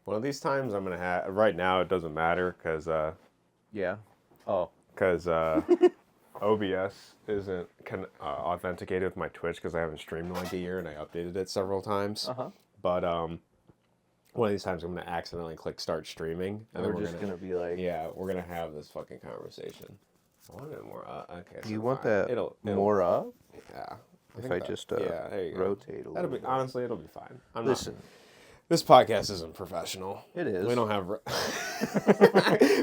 One of these times I'm gonna have. Right now it doesn't matter because Yeah. Oh. OBS isn't authenticated with my Twitch because I haven't streamed in like a year and I updated it several times. Uh huh. But one of these times I'm gonna accidentally click start streaming And we're just gonna be like, yeah, we're gonna have this fucking conversation. I want it more. Okay. So you want fine. that It'll more up? yeah. If I just yeah, there you go. rotate a That'll little be bit. honestly, it'll be fine. Listen, This podcast isn't professional. it is. We don't have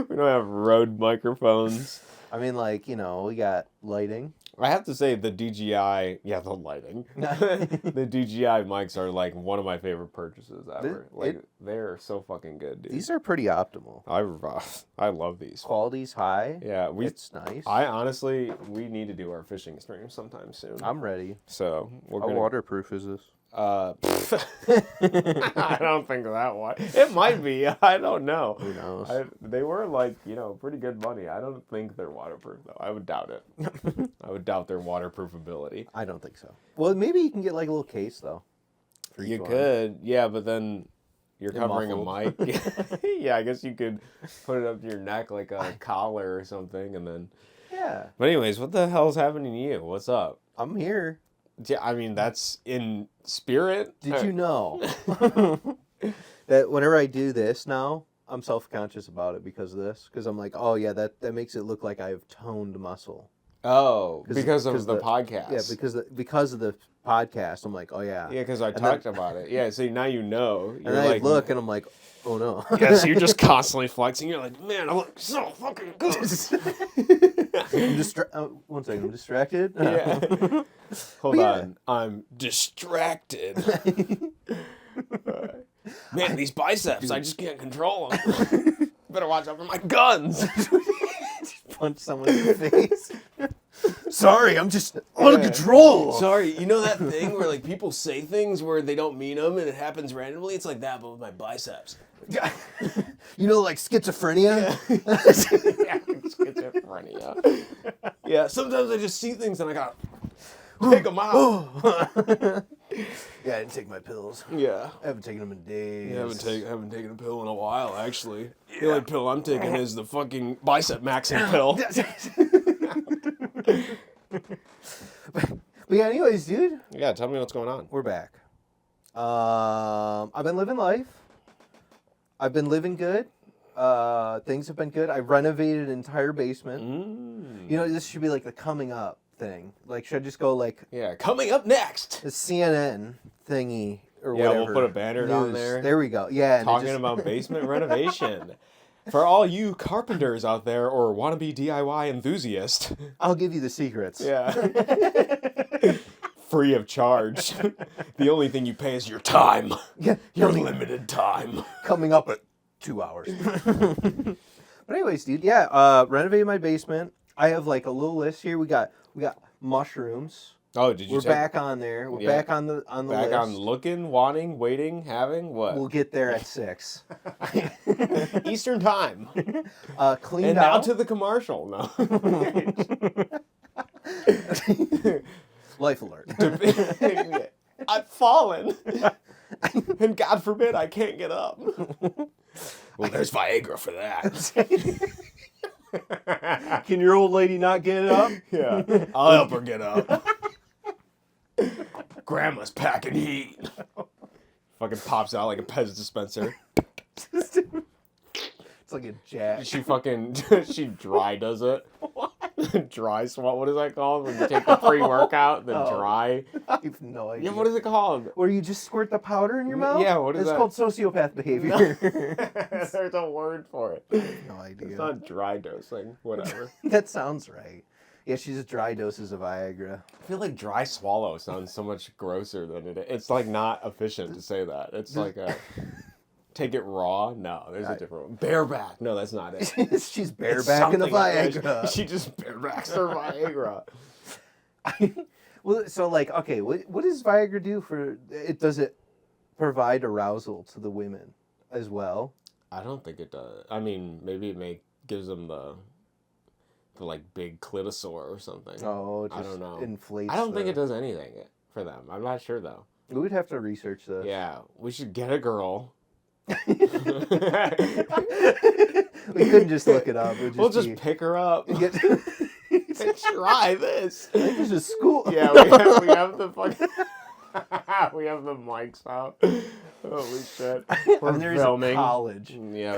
we don't have Rode microphones. I mean, like, you know, we got lighting. I have to say the DJI, yeah, the lighting. The DJI mics are like one of my favorite purchases ever. They're so fucking good, dude. These are pretty optimal. I love these. Quality's high. Yeah, It's nice. I honestly, we need to do our fishing stream sometime soon. I'm ready. So we're How gonna. waterproof is this? I don't think that one. It might be. I don't know. Who knows? They were like, pretty good money. I don't think they're waterproof though. I would doubt it. I would doubt their waterproof ability. I don't think so. Well, maybe you can get like a little case though. for each You one. could, yeah, but then you're covering a mic. muffled. Yeah, I guess you could put it up to your neck like a collar or something, and then. Yeah, But anyways, what the hell's happening to you? What's up? I'm here. Yeah, I mean that's in spirit. Did you know that whenever I do this now, I'm self-conscious about it because of this? Because I'm like, oh yeah, that makes it look like I have toned muscle. Oh, 'Cause- because of 'cause the the- podcast. Yeah, because of the podcast, I'm like, oh yeah. Yeah, because I And talked then- about it. Yeah, so now you know. And then I look and I'm like, oh no. yeah, so you're just constantly flexing. You're like, man, I look so fucking good. I'm one second, I'm distracted. Yeah. Hold But yeah. on. I'm distracted. Man, these biceps, I just can't control them. Better watch out for my guns. Punch someone in the face. Sorry, I'm just out of control. Sorry, you know that thing where like people say things where they don't mean them and it happens randomly? It's like that, but with my biceps. You know, like schizophrenia. Yeah, schizophrenia. Yeah, sometimes I just see things and I gotta take them out. Yeah, I didn't take my pills. Yeah. I haven't taken them in days. I haven't taken a pill in a while, actually. The only pill I'm taking is the fucking bicep maxing pill. But yeah, anyways, dude, Yeah, tell me what's going on. we're back. I've been living life. I've been living good. Things have been good. I renovated an entire basement. Mm. You know, this should be like the coming up thing. Like, should I just go like Yeah, coming up next. the CNN thingy or Yeah, whatever? we'll put a banner down News. there. There we go. Yeah. And it Talking just- about basement renovation. For all you carpenters out there or wannabe DIY enthusiasts. I'll give you the secrets. Yeah. Free of charge. The only thing you pay is your time. Yeah. Your limited time. Coming up at 2 hours. But anyways, dude, yeah, renovated my basement. I have like a little list here. We got mushrooms. Oh, did you We're check? back on there. We're Yeah. back on the Back list. on looking, wanting, waiting, having, what? We'll get there at 6. Eastern time. Cleaned And now out. to the commercial. No. Life alert. I've fallen. And God forbid I can't get up. Well, there's Viagra for that. Can your old lady not get it up? Yeah. I'll help her get up. Grandma's packing heat. Fucking pops out like a Pez dispenser. It's like a jack. She dry does it. Dry swat. What is that called? When you take the pre-workout, then Oh. dry. I have no idea. Yeah, what is it called? Where you just squirt the powder in your mouth? Yeah, what is it's that? called sociopath behavior. There's a word for it. No idea. It's not dry dosing. Whatever. That sounds right. Yeah, she's a dry doses of Viagra. I feel like dry swallow sounds so much grosser than it is. It's like not efficient to say that. It's like a take it raw. No, there's a different one. Bareback. No, that's not it. She's It's bareback in the something like that. Viagra. She just barebacks her Viagra. Well, so like, okay, what does Viagra do for it? Does it provide arousal to the women as well? I don't think it does. I mean, maybe it gives them the like big clitosaur or something. Oh, it I just don't know. inflates. I don't think it does anything for them. I'm not sure though. We would have to research this. Yeah, we should get a girl We couldn't just look it up. We'll just pick her up. Get, Try this. I think there's a school. Yeah, we have the fucking. We have the mics out. Holy shit. We're There's filming. a college. Yeah,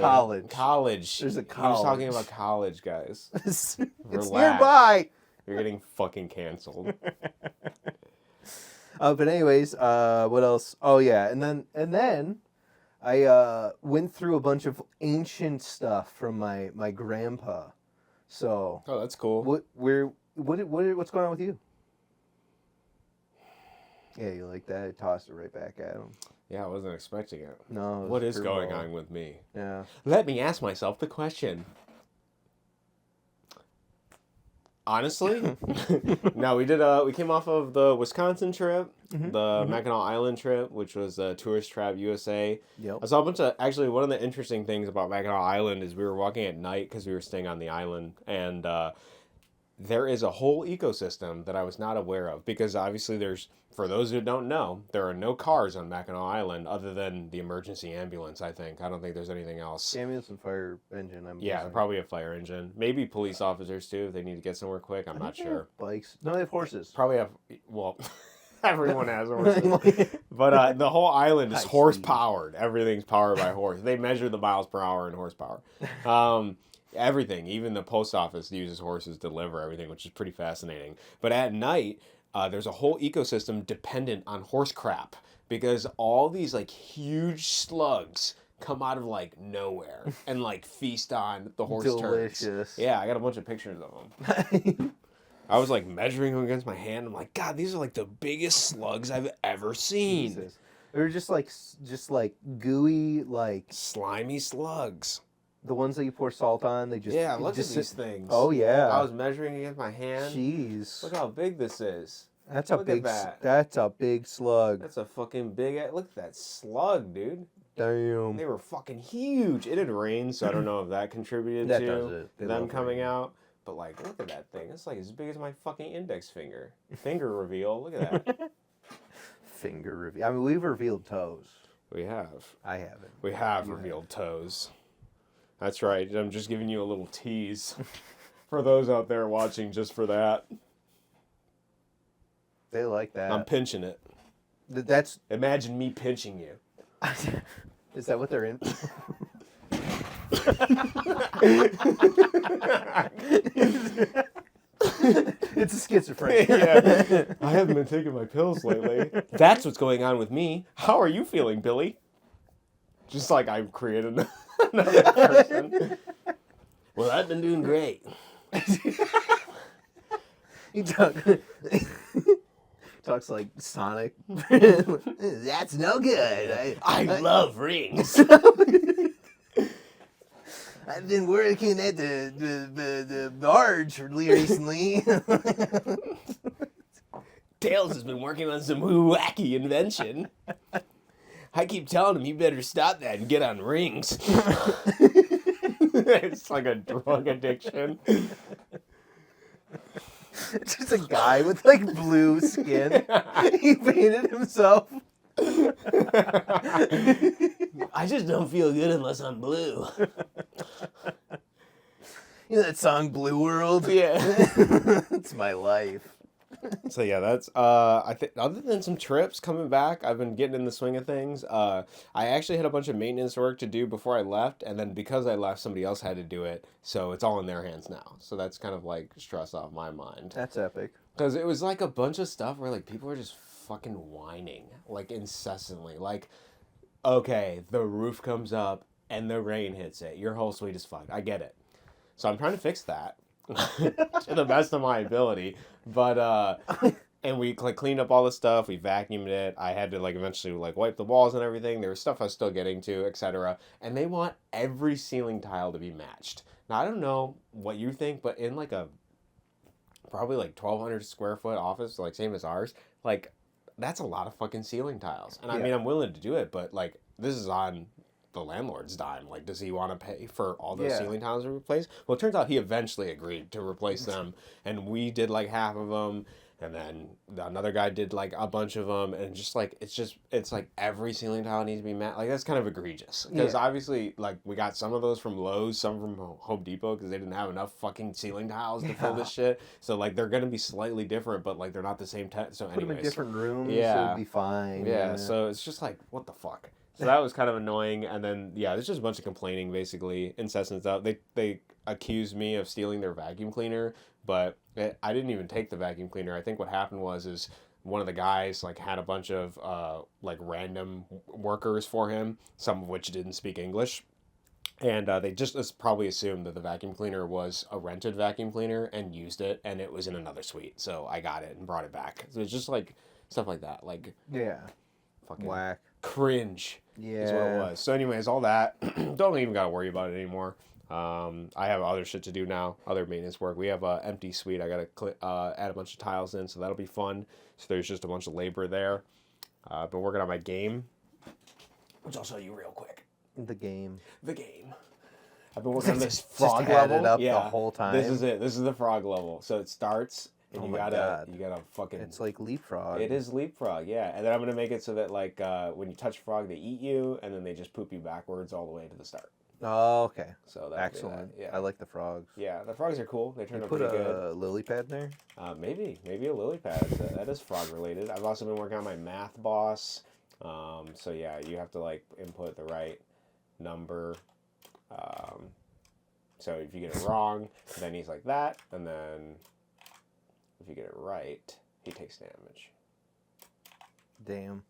College. There's a He was college. talking about college, guys. It's Relax. nearby. You're getting fucking canceled. But anyways, what else? Oh yeah, and then I went through a bunch of ancient stuff from my grandpa. So Oh, that's cool. what's going on with you? Yeah, you like that? I tossed it right back at him. Yeah, I wasn't expecting it. No. it was What a is going curveball. on with me? Yeah. Let me ask myself the question. Honestly, no, we came off of the Wisconsin trip, the Mackinac Island trip, which was Tourist Trap USA. Yep. I saw a bunch of, actually, one of the interesting things about Mackinac Island is we were walking at night because we were staying on the island, and there is a whole ecosystem that I was not aware of, because obviously there's, for those who don't know, there are no cars on Mackinac Island other than the emergency ambulance, I think. I don't think there's anything else. Ambulance and fire engine. Yeah, guessing. probably a fire engine. Maybe police officers too if they need to get somewhere quick. I'm not sure. Bikes. No, they have horses. Probably have, well, everyone has horses. But the whole island is High horse speed. powered. Everything's powered by horse. They measure the miles per hour in horsepower. Everything, even the post office uses horses to deliver everything, which is pretty fascinating. But at night, there's a whole ecosystem dependent on horse crap, because all these like huge slugs come out of like nowhere and like feast on the horse turds. Delicious. Yeah, I got a bunch of pictures of them. I was like measuring them against my hand. I'm like, God, these are like the biggest slugs I've ever seen. Jesus. They were just like gooey, like Slimy slugs. the ones that you pour salt on. They just Yeah, look just at these sit- things. Oh yeah. I was measuring against my hand. Jeez. Look how big this is. That's a look at big. that. That's a big slug. That's a fucking big. Look at that slug, dude. Damn. They were fucking huge. It had rained, so I don't know if that contributed That to does it. They them love coming rain. out. But like, look at that thing. It's like as big as my fucking index finger. Finger reveal. Look at that. Finger reveal. I mean, we've revealed toes. We have. I haven't. We have revealed toes. That's right. I'm just giving you a little tease for those out there watching just for that. They like that. I'm pinching it. That's. Imagine me pinching you. Is that what they're in? It's a schizophrenia. Yeah. I haven't been taking my pills lately. That's what's going on with me. How are you feeling, Billy? Just like I've created another person. Well, I've been doing great. He talks like Sonic. That's no good. I love rings. I've been working at the barge recently. Tails has been working on some wacky invention. I keep telling him you better stop that and get on rings. It's like a drug addiction. It's just a guy with like blue skin. He painted himself. I just don't feel good unless I'm blue. You know that song Blue World? Yeah. It's my life. So yeah, that's I think other than some trips coming back, I've been getting in the swing of things. I actually had a bunch of maintenance work to do before I left, and then because I left, somebody else had to do it, so it's all in their hands now. So that's kind of like stress off my mind. That's epic. Because it was like a bunch of stuff where like people were just fucking whining like incessantly. Like, okay, the roof comes up and the rain hits it. Your whole suite is fucked. I get it. So I'm trying to fix that to the best of my ability. But and we like cleaned up all the stuff. We vacuumed it. I had to like eventually like wipe the walls and everything. There was stuff I was still getting to, etc. And they want every ceiling tile to be matched. Now I don't know what you think, but in like a probably like 1,200 square foot office, like same as ours, like that's a lot of fucking ceiling tiles. And I mean, I'm willing to do it, but like this is on the landlord's dime. Like, does he want to pay for all those ceiling tiles to replace? Well, it turns out he eventually agreed to replace them, and we did like half of them. And then another guy did like a bunch of them, and just like it's like every ceiling tile needs to be matte. Like that's kind of egregious because obviously like we got some of those from Lowe's, some from Home Depot because they didn't have enough fucking ceiling tiles to fill this shit. So like they're gonna be slightly different, but like they're not the same. So Put them in anyways, different rooms. Yeah. It would be fine. yeah. So it's just like what the fuck. So that was kind of annoying, and then yeah, there's just a bunch of complaining, basically, incessant stuff. They accused me of stealing their vacuum cleaner, but I didn't even take the vacuum cleaner. I think what happened was one of the guys like had a bunch of like random workers for him, some of which didn't speak English, and they just probably assumed that the vacuum cleaner was a rented vacuum cleaner and used it, and it was in another suite. So I got it and brought it back. So it's just like stuff like that, like Yeah. fucking Whack. cringe. Yeah. Is what it was. So anyways, all that, don't even gotta worry about it anymore. I have other shit to do now, other maintenance work. We have an empty suite. I gotta add a bunch of tiles in, so that'll be fun. So there's just a bunch of labor there. I've been working on my game, which I'll show you real quick. The game. The game. I've been working on this Just frog had level. it up the whole time. This is it. This is the frog level. So it starts, and Oh you my gotta God. you gotta fucking. It's like leapfrog. It is leapfrog, yeah. And then I'm gonna make it so that like when you touch frog, they eat you, and then they just poop you backwards all the way to the start. Oh, okay. So that's Excellent. Yeah. I like the frogs. Yeah, the frogs are cool. They turn You out put pretty good. a lily pad in there? Maybe a lily pad. That is frog related. I've also been working on my math boss. So yeah, you have to like input the right number. So if you get it wrong, then he's like that, and then if you get it right, he takes damage. Damn.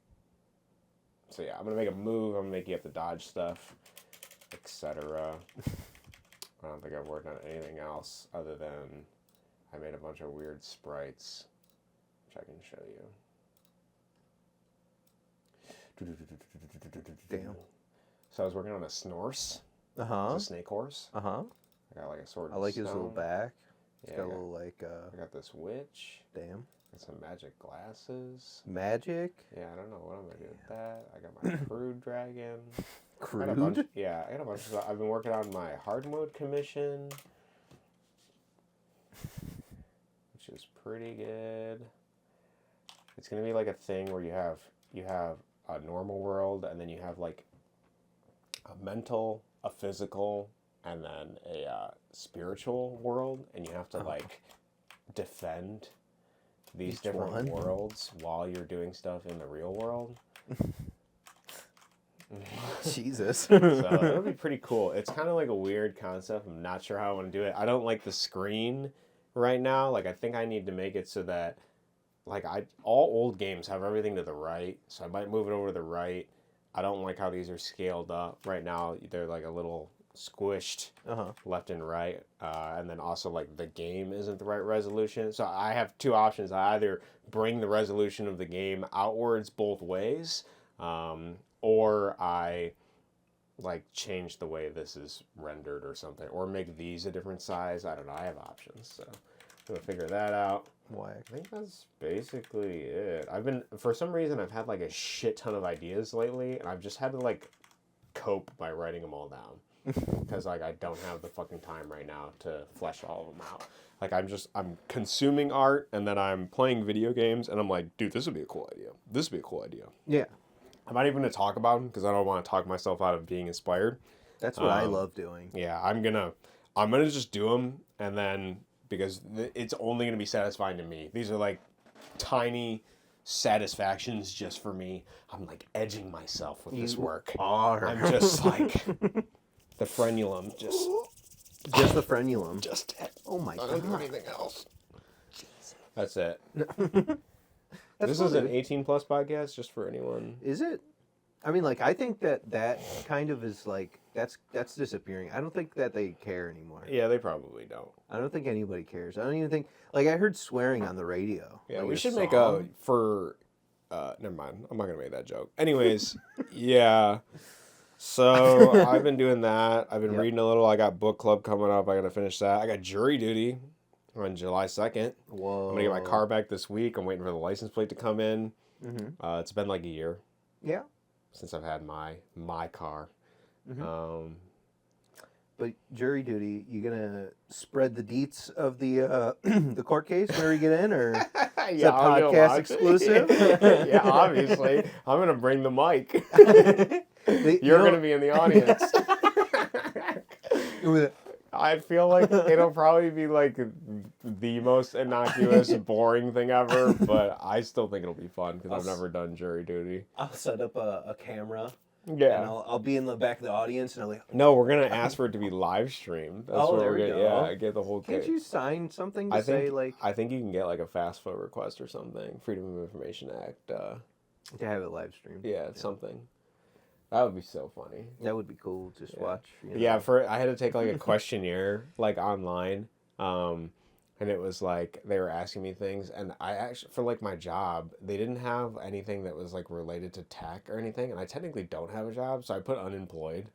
So yeah, I'm gonna make a move. I'm gonna make you have to dodge stuff, etc. I don't think I've worked on anything else other than I made a bunch of weird sprites, which I can show you. Damn. So I was working on a Snorse. Uh-huh. It's a snake horse. Uh-huh. I got like a sword. I like his little back. It's Yeah, got I a got, little like I got this witch. damn. Got some magic glasses. Magic? Yeah, I don't know what I'm gonna do with that. I got my crude dragon. I got a Crude? bunch, yeah, I got a bunch of stuff. I've been working on my hard mode commission, which is pretty good. It's gonna be like a thing where you have a normal world, and then you have like a mental, a physical, and then a spiritual world, and you have to like defend these Each different one? worlds while you're doing stuff in the real world. Jesus. So that would be pretty cool. It's kind of like a weird concept. I'm not sure how I want to do it. I don't like the screen right now. Like I think I need to make it so that like all old games have everything to the right. So I might move it over to the right. I don't like how these are scaled up right now. They're like a little squished Uh-huh. left and right. And then also like the game isn't the right resolution. So I have two options. I either bring the resolution of the game outwards both ways, or I like change the way this is rendered or something, or make these a different size. I don't know. I have options, so I'm gonna figure that out. Whack. I think that's basically it. For some reason, I've had like a shit ton of ideas lately, and I've just had to like cope by writing them all down because like I don't have the fucking time right now to flesh all of them out. Like I'm consuming art, and then I'm playing video games, and I'm like, dude, this would be a cool idea. This would be a cool idea. Yeah. I'm not even gonna talk about them because I don't want to talk myself out of being inspired. That's what I love doing. Yeah, I'm gonna just do them, and then because it's only gonna be satisfying to me. These are like tiny satisfactions just for me. I'm like edging myself with this work. I'm just like the frenulum, just the frenulum. just it. Oh my I don't do god. anything else. That's it. That's This is an funny. 18 plus podcast, just for anyone. Is it? I mean, like, I think that kind of is like that's disappearing. I don't think that they care anymore. Yeah, they probably don't. I don't think anybody cares. I don't even think I heard swearing on the radio. Yeah, like we a should make song. never mind. I'm not gonna make that joke. Anyways, yeah. So I've been doing that. I've been Yep. reading a little. I got book club coming up. I gotta finish that. I got jury duty on July 2nd. Whoa. I'm gonna get my car back this week. I'm waiting for the license plate to come in. Mm-hmm. It's been like a year Yeah. since I've had my car. Mhm. But jury duty, you gonna spread the deets of the the court case whenever we get in, or is that I'll go podcast watch it. exclusive? Yeah, obviously. I'm gonna bring the mic. You You're know- gonna be in the audience. I feel like it'll probably be like the most innocuous, boring thing ever, but I still think it'll be fun because I've never done jury duty. I'll set up a camera, and Yeah. I'll be in the back of the audience, and I'll like, No, we're gonna ask for it to be live streamed. That's Oh, what there we're we gonna, go. yeah, get the whole can't kit. you sign something to I say think like I think you can get like a FAFSA request or something, Freedom of Information Act. to have it live streamed? Yeah, something. That would be so funny. That would be cool. Just Yeah. watch. You know. Yeah, I had to take like a questionnaire like online, and it was like they were asking me things, and I actually for like my job they didn't have anything that was like related to tech or anything, and I technically don't have a job, so I put unemployed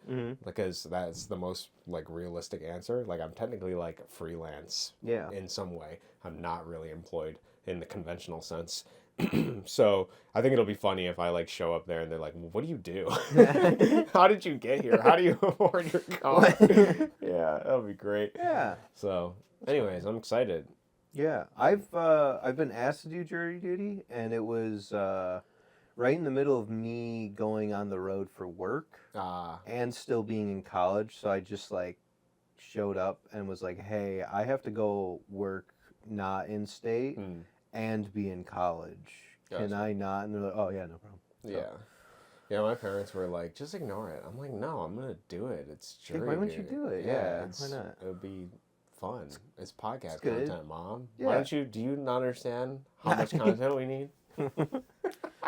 because that's the most like realistic answer. Like I'm technically like freelance Yeah. in some way. I'm not really employed in the conventional sense. So I think it'll be funny if I like show up there and they're like, well, "What do you do? How did you get here? How do you afford your car?" Yeah, that'll be great. Yeah. So, anyways, I'm excited. Yeah, I've been asked to do jury duty, and it was right in the middle of me going on the road for work and still being in college. So I just like showed up and was like, "Hey, I have to go work not in state and be in college. Can Gotcha. I not?" And they're like, "Oh yeah, no problem." Yeah. Yeah, my parents were like, just ignore it. I'm like, no, I'm going to do it. It's jury Like, why wouldn't you duty." do it? Yeah, it's, why not? It would be fun. It's podcast good. content, Mom. Yeah. Why don't you, do you not understand how much content we need?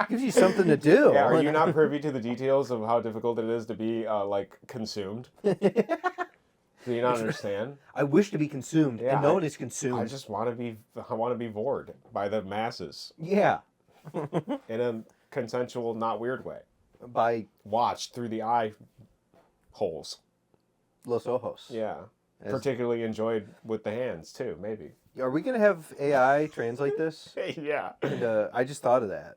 Gives you something to do. Yeah, are you not privy to the details of how difficult it is to be, like, consumed? Do you not understand? I wish to be consumed, Yeah, and no one is consumed. I just want to be bored by the masses Yeah, in a consensual, not weird way. by Watched through the eye holes. Los Ojos. Yeah. As- Particularly enjoyed with the hands too, maybe. Are we gonna have AI translate this? Yeah. And, I just thought of that.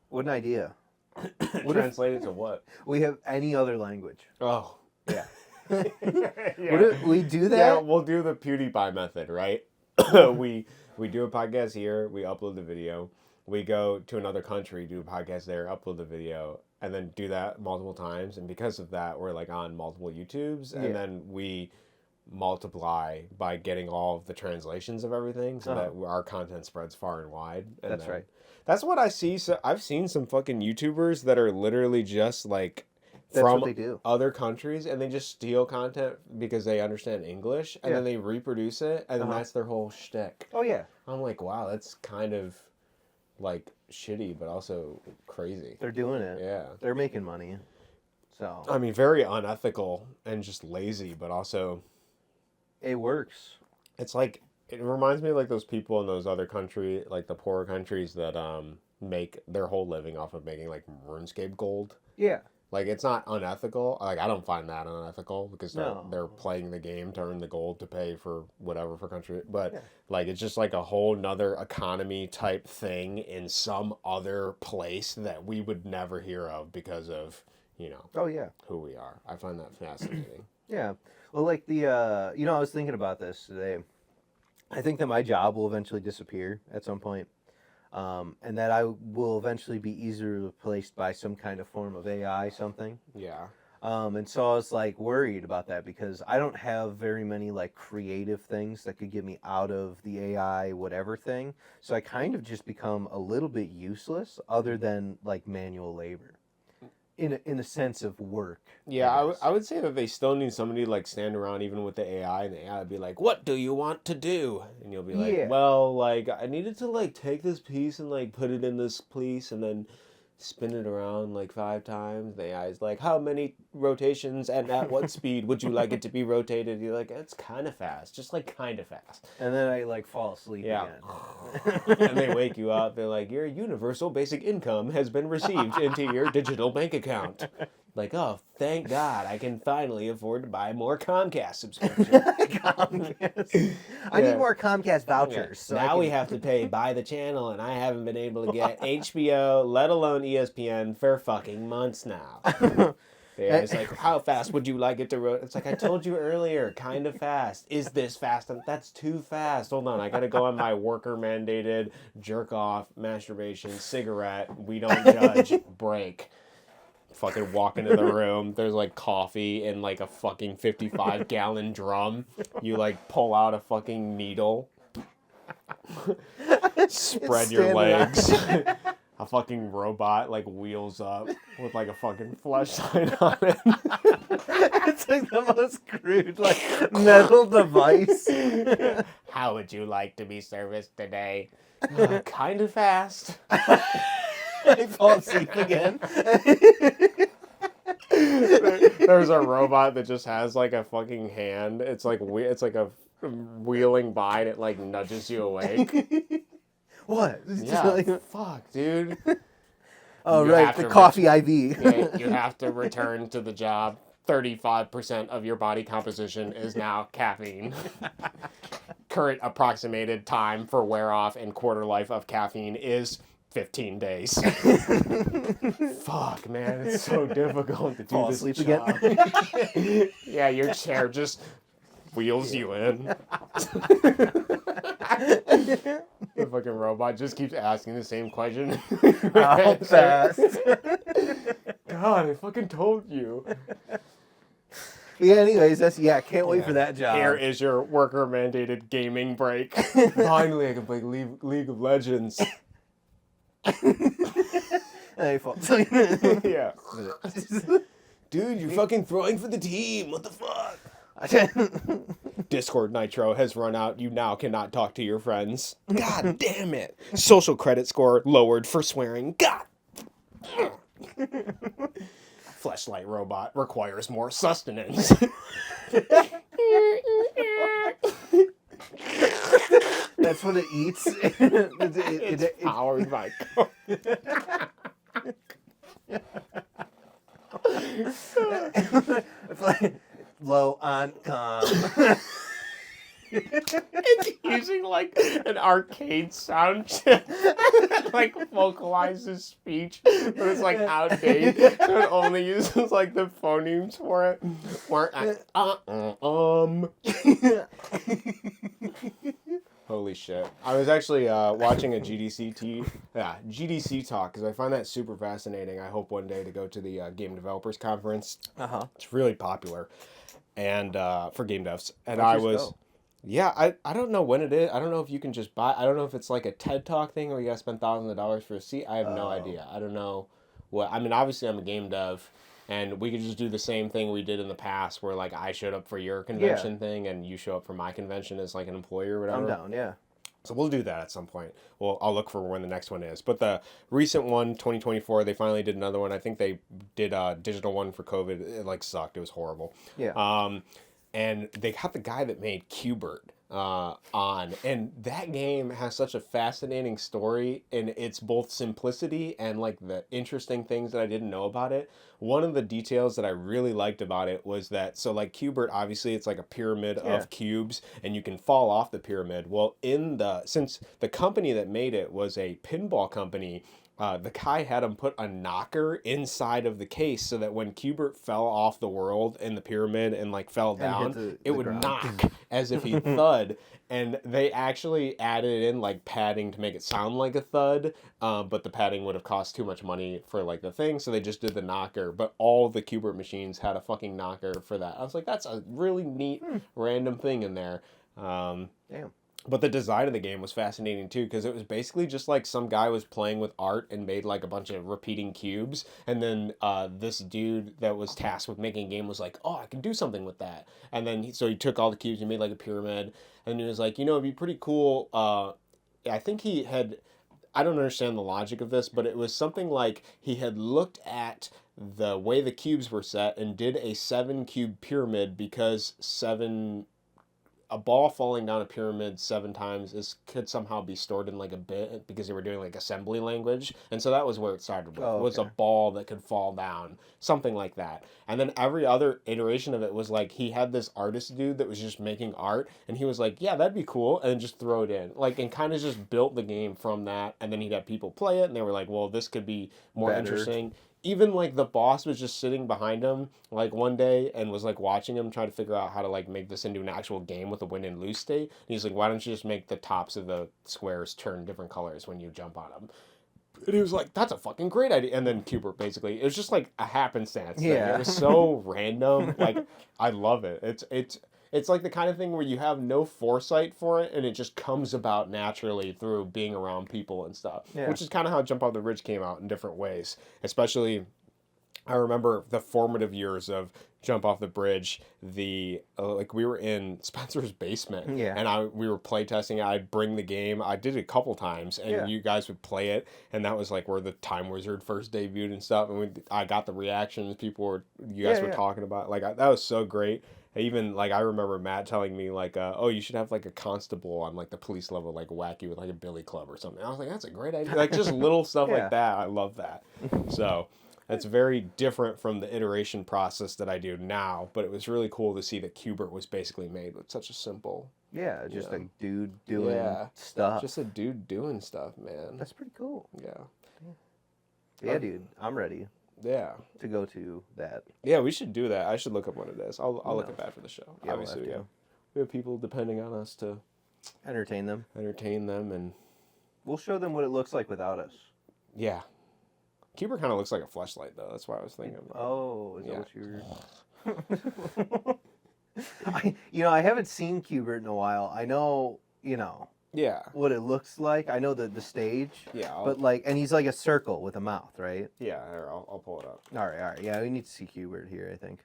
What an idea. What if Translated to what? we have any other language? Oh. Yeah. Yeah. What if we do that? Yeah, we'll do the PewDiePie method, right? we do a podcast here, we upload the video. We go to another country, do a podcast there, upload the video, and then do that multiple times. And because of that, we're like on multiple YouTubes, and Yeah. then we multiply by getting all of the translations of everything so that our content spreads far and wide. And That's then- right. That's what I see. So I've seen some fucking YouTubers that are literally just like That's from what they do. other countries, and they just steal content because they understand English, and Yeah. then they reproduce it, and then Uh-huh. that's their whole shtick. Oh yeah, I'm like, wow, that's kind of like shitty, but also crazy. they're doing it. Yeah. They're making money. So I mean, very unethical and just lazy, but also it works. it's like it reminds me of like those people in those other country, like the poorer countries that make their whole living off of making like RuneScape gold. Yeah. Like it's not unethical. Like I don't find that unethical because No. they're playing the game to earn the gold to pay for whatever for country. But Yeah. like it's just like a whole nother economy type thing in some other place that we would never hear of because of, you know, Oh yeah. who we are. I find that fascinating. Yeah. Well, like the I was thinking about this today. I think that my job will eventually disappear at some point. And that I will eventually be easily replaced by some kind of form of AI something. Yeah. And so I was like worried about that because I don't have very many like creative things that could get me out of the AI whatever thing. So I kind of just become a little bit useless other than like manual labor in a sense of work. Yeah, guess. I would say that they still need somebody to like stand around even with the AI, and the AI would be like, "What do you want to do?" And you'll be like, Yeah. "Well, like I needed to like take this piece and like put it in this piece and then spin it around like 5 times." The AI is like, "How many rotations and at what speed would you like it to be rotated?" You're like, "It's kind of fast, just like kind of fast." And then I like fall asleep Yeah. again. And they wake you up. They're like, "Your universal basic income has been received into your digital bank account." Like, oh, thank God, I can finally afford to buy more Comcast subscriptions. Comcast. I Yeah. need more Comcast vouchers. So I now we can- have to pay by the channel, and I haven't been able to get HBO, let alone ESPN, for fucking months now. Yeah, it's like, how fast would you like it to rotate? It's like, I told you earlier, kind of fast. Is this fast? That's too fast. Hold on, I gotta go on my worker-mandated jerk-off, masturbation, cigarette, we don't judge, break. Fucking walk into the room, there's like coffee in like a fucking 55-gallon drum. You like pull out a fucking needle. Spread your legs. A fucking robot like wheels up with like a fucking fleshlight on it. It's like the most crude like metal device. How would you like to be serviced today? Kind of fast. I fall asleep again. There's a robot that just has like a fucking hand. It's like a wheeling by and it like nudges you awake. What? Yeah, fuck, dude. Oh, right, the coffee IV. Yeah, you have to return to the job. 35% of your body composition is now caffeine. Current approximated time for wear off and quarter life of caffeine is 15 days. Fuck, man, it's so difficult to do Fall this asleep job. again. Yeah, your chair just wheels you in. The fucking robot just keeps asking the same question. How fast? God, I fucking told you. Yeah, anyways, can't wait for that job. Here is your worker-mandated gaming break. Finally, I can play League of Legends. I fall asleep. Yeah. Dude, you're fucking throwing for the team. What the fuck? Discord Nitro has run out. You now cannot talk to your friends. God damn it. Social credit score lowered for swearing. God. Fleshlight robot requires more sustenance. That's what it eats. It's powered by coke. It's like low on cum. It's using like an arcade sound chip that like vocalizes speech, but it's like outdated, so it only uses like the phonemes for it. Holy shit! I was actually watching a GDC talk because I find that super fascinating. I hope one day to go to the Game Developers Conference. It's really popular, and for game devs. And I was. Yeah, I don't know when it is. I don't know if you can just buy. I don't know if it's like a TED Talk thing where you gotta spend thousands of dollars for a seat. I have no idea. I don't know what. I mean, obviously I'm a game dev, and we could just do the same thing we did in the past, where like I showed up for your convention thing, and you show up for my convention as like an employee or whatever. I'm down. Yeah. So we'll do that at some point. Well, I'll look for when the next one is. But the recent one, 2024, they finally did another one. I think they did a digital one for COVID. It like sucked. It was horrible. Yeah. And they got the guy that made Q*bert on, and that game has such a fascinating story in its both simplicity and like the interesting things that I didn't know about it. One of the details that I really liked about it was that, so like Q*bert, obviously it's like a pyramid of cubes and you can fall off the pyramid. Well, since the company that made it was a pinball company, the guy had him put a knocker inside of the case so that when Q*bert fell off the world in the pyramid and like fell down, it would knock as if he thud. And they actually added in like padding to make it sound like a thud, but the padding would have cost too much money for like the thing, so they just did the knocker. But all the Q*bert machines had a fucking knocker for that. I was like, that's a really neat random thing in there. Damn. But the design of the game was fascinating too, because it was basically just like some guy was playing with art and made like a bunch of repeating cubes, and then this dude that was tasked with making a game was like, oh, I can do something with that. And then so he took all the cubes and made like a pyramid, and he was like, it'd be pretty cool. I think he had, I don't understand the logic of this, but it was something like he had looked at the way the cubes were set and did a 7-cube pyramid because a ball falling down a pyramid 7 times could somehow be stored in like a bit because they were doing like assembly language. And so that was where it started with. Oh, okay. Was a ball that could fall down, something like that. And then every other iteration of it was like he had this artist dude that was just making art, and he was like, yeah, that'd be cool, and then just throw it in. Like, and kind of just built the game from that, and then he'd have people play it, and they were like, well, this could be more interesting. even like the boss was just sitting behind him like one day and was like watching him try to figure out how to like make this into an actual game with a win and lose state. And he's like, why don't you just make the tops of the squares turn different colors when you jump on them? And he was like, that's a fucking great idea. And then Cubert, basically, it was just like a happenstance thing. It was so random. Like, I love it. It's like the kind of thing where you have no foresight for it, and it just comes about naturally through being around people and stuff. Yeah. Which is kind of how Jump Off the Bridge came out in different ways. Especially, I remember the formative years of Jump Off the Bridge. Like we were in Spencer's basement, and we were playtesting it. I'd bring the game. I did it a couple times, and you guys would play it, and that was like where the Time Wizard first debuted and stuff. And I got the reactions you guys were talking about. Like that was so great. Even like I remember Matt telling me like, oh, you should have like a constable on like the police level like whack you with like a billy club or something. I was like, that's a great idea. Like just little stuff like that. I love that. So that's very different from the iteration process that I do now. But it was really cool to see that Cubert was basically made with such a simple. Yeah, just a dude doing stuff. Just a dude doing stuff, man. That's pretty cool. Yeah, dude, I'm ready. Yeah. To go to that. Yeah, we should do that. I should look up what it is. I'll look at that for the show. Yeah, obviously, we have people depending on us to entertain them, and we'll show them what it looks like without us. Yeah. Cubert kind of looks like a fleshlight, though. That's why I was thinking. Oh, is that what you were? I haven't seen Cubert in a while. I know, Yeah. what it looks like. I know the stage. Yeah. But and he's like a circle with a mouth, right? Yeah, I'll pull it up. All right. Yeah, we need to see Cubert here, I think.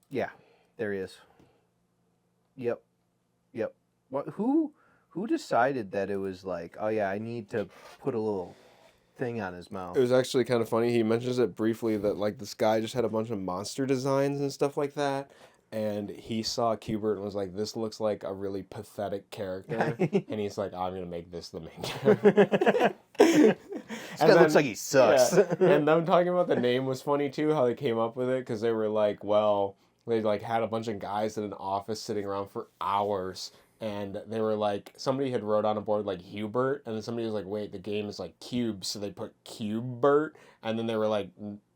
Yeah, there he is. Yep. What? Who decided that it was like, oh yeah, I need to put a little thing on his mouth? It was actually kind of funny. He mentions it briefly that like this guy just had a bunch of monster designs and stuff like that. And he saw Cubert and was like, this looks like a really pathetic character. And he's like, I'm going to make this the main character. This guy looks like he sucks. Yeah. And them talking about the name was funny too, how they came up with it. Because they were like, well, they like had a bunch of guys in an office sitting around for hours. And they were like, somebody had wrote on a board like Hubert. And then somebody was like, wait, the game is like Cube. So they put Cubert. And then they were like,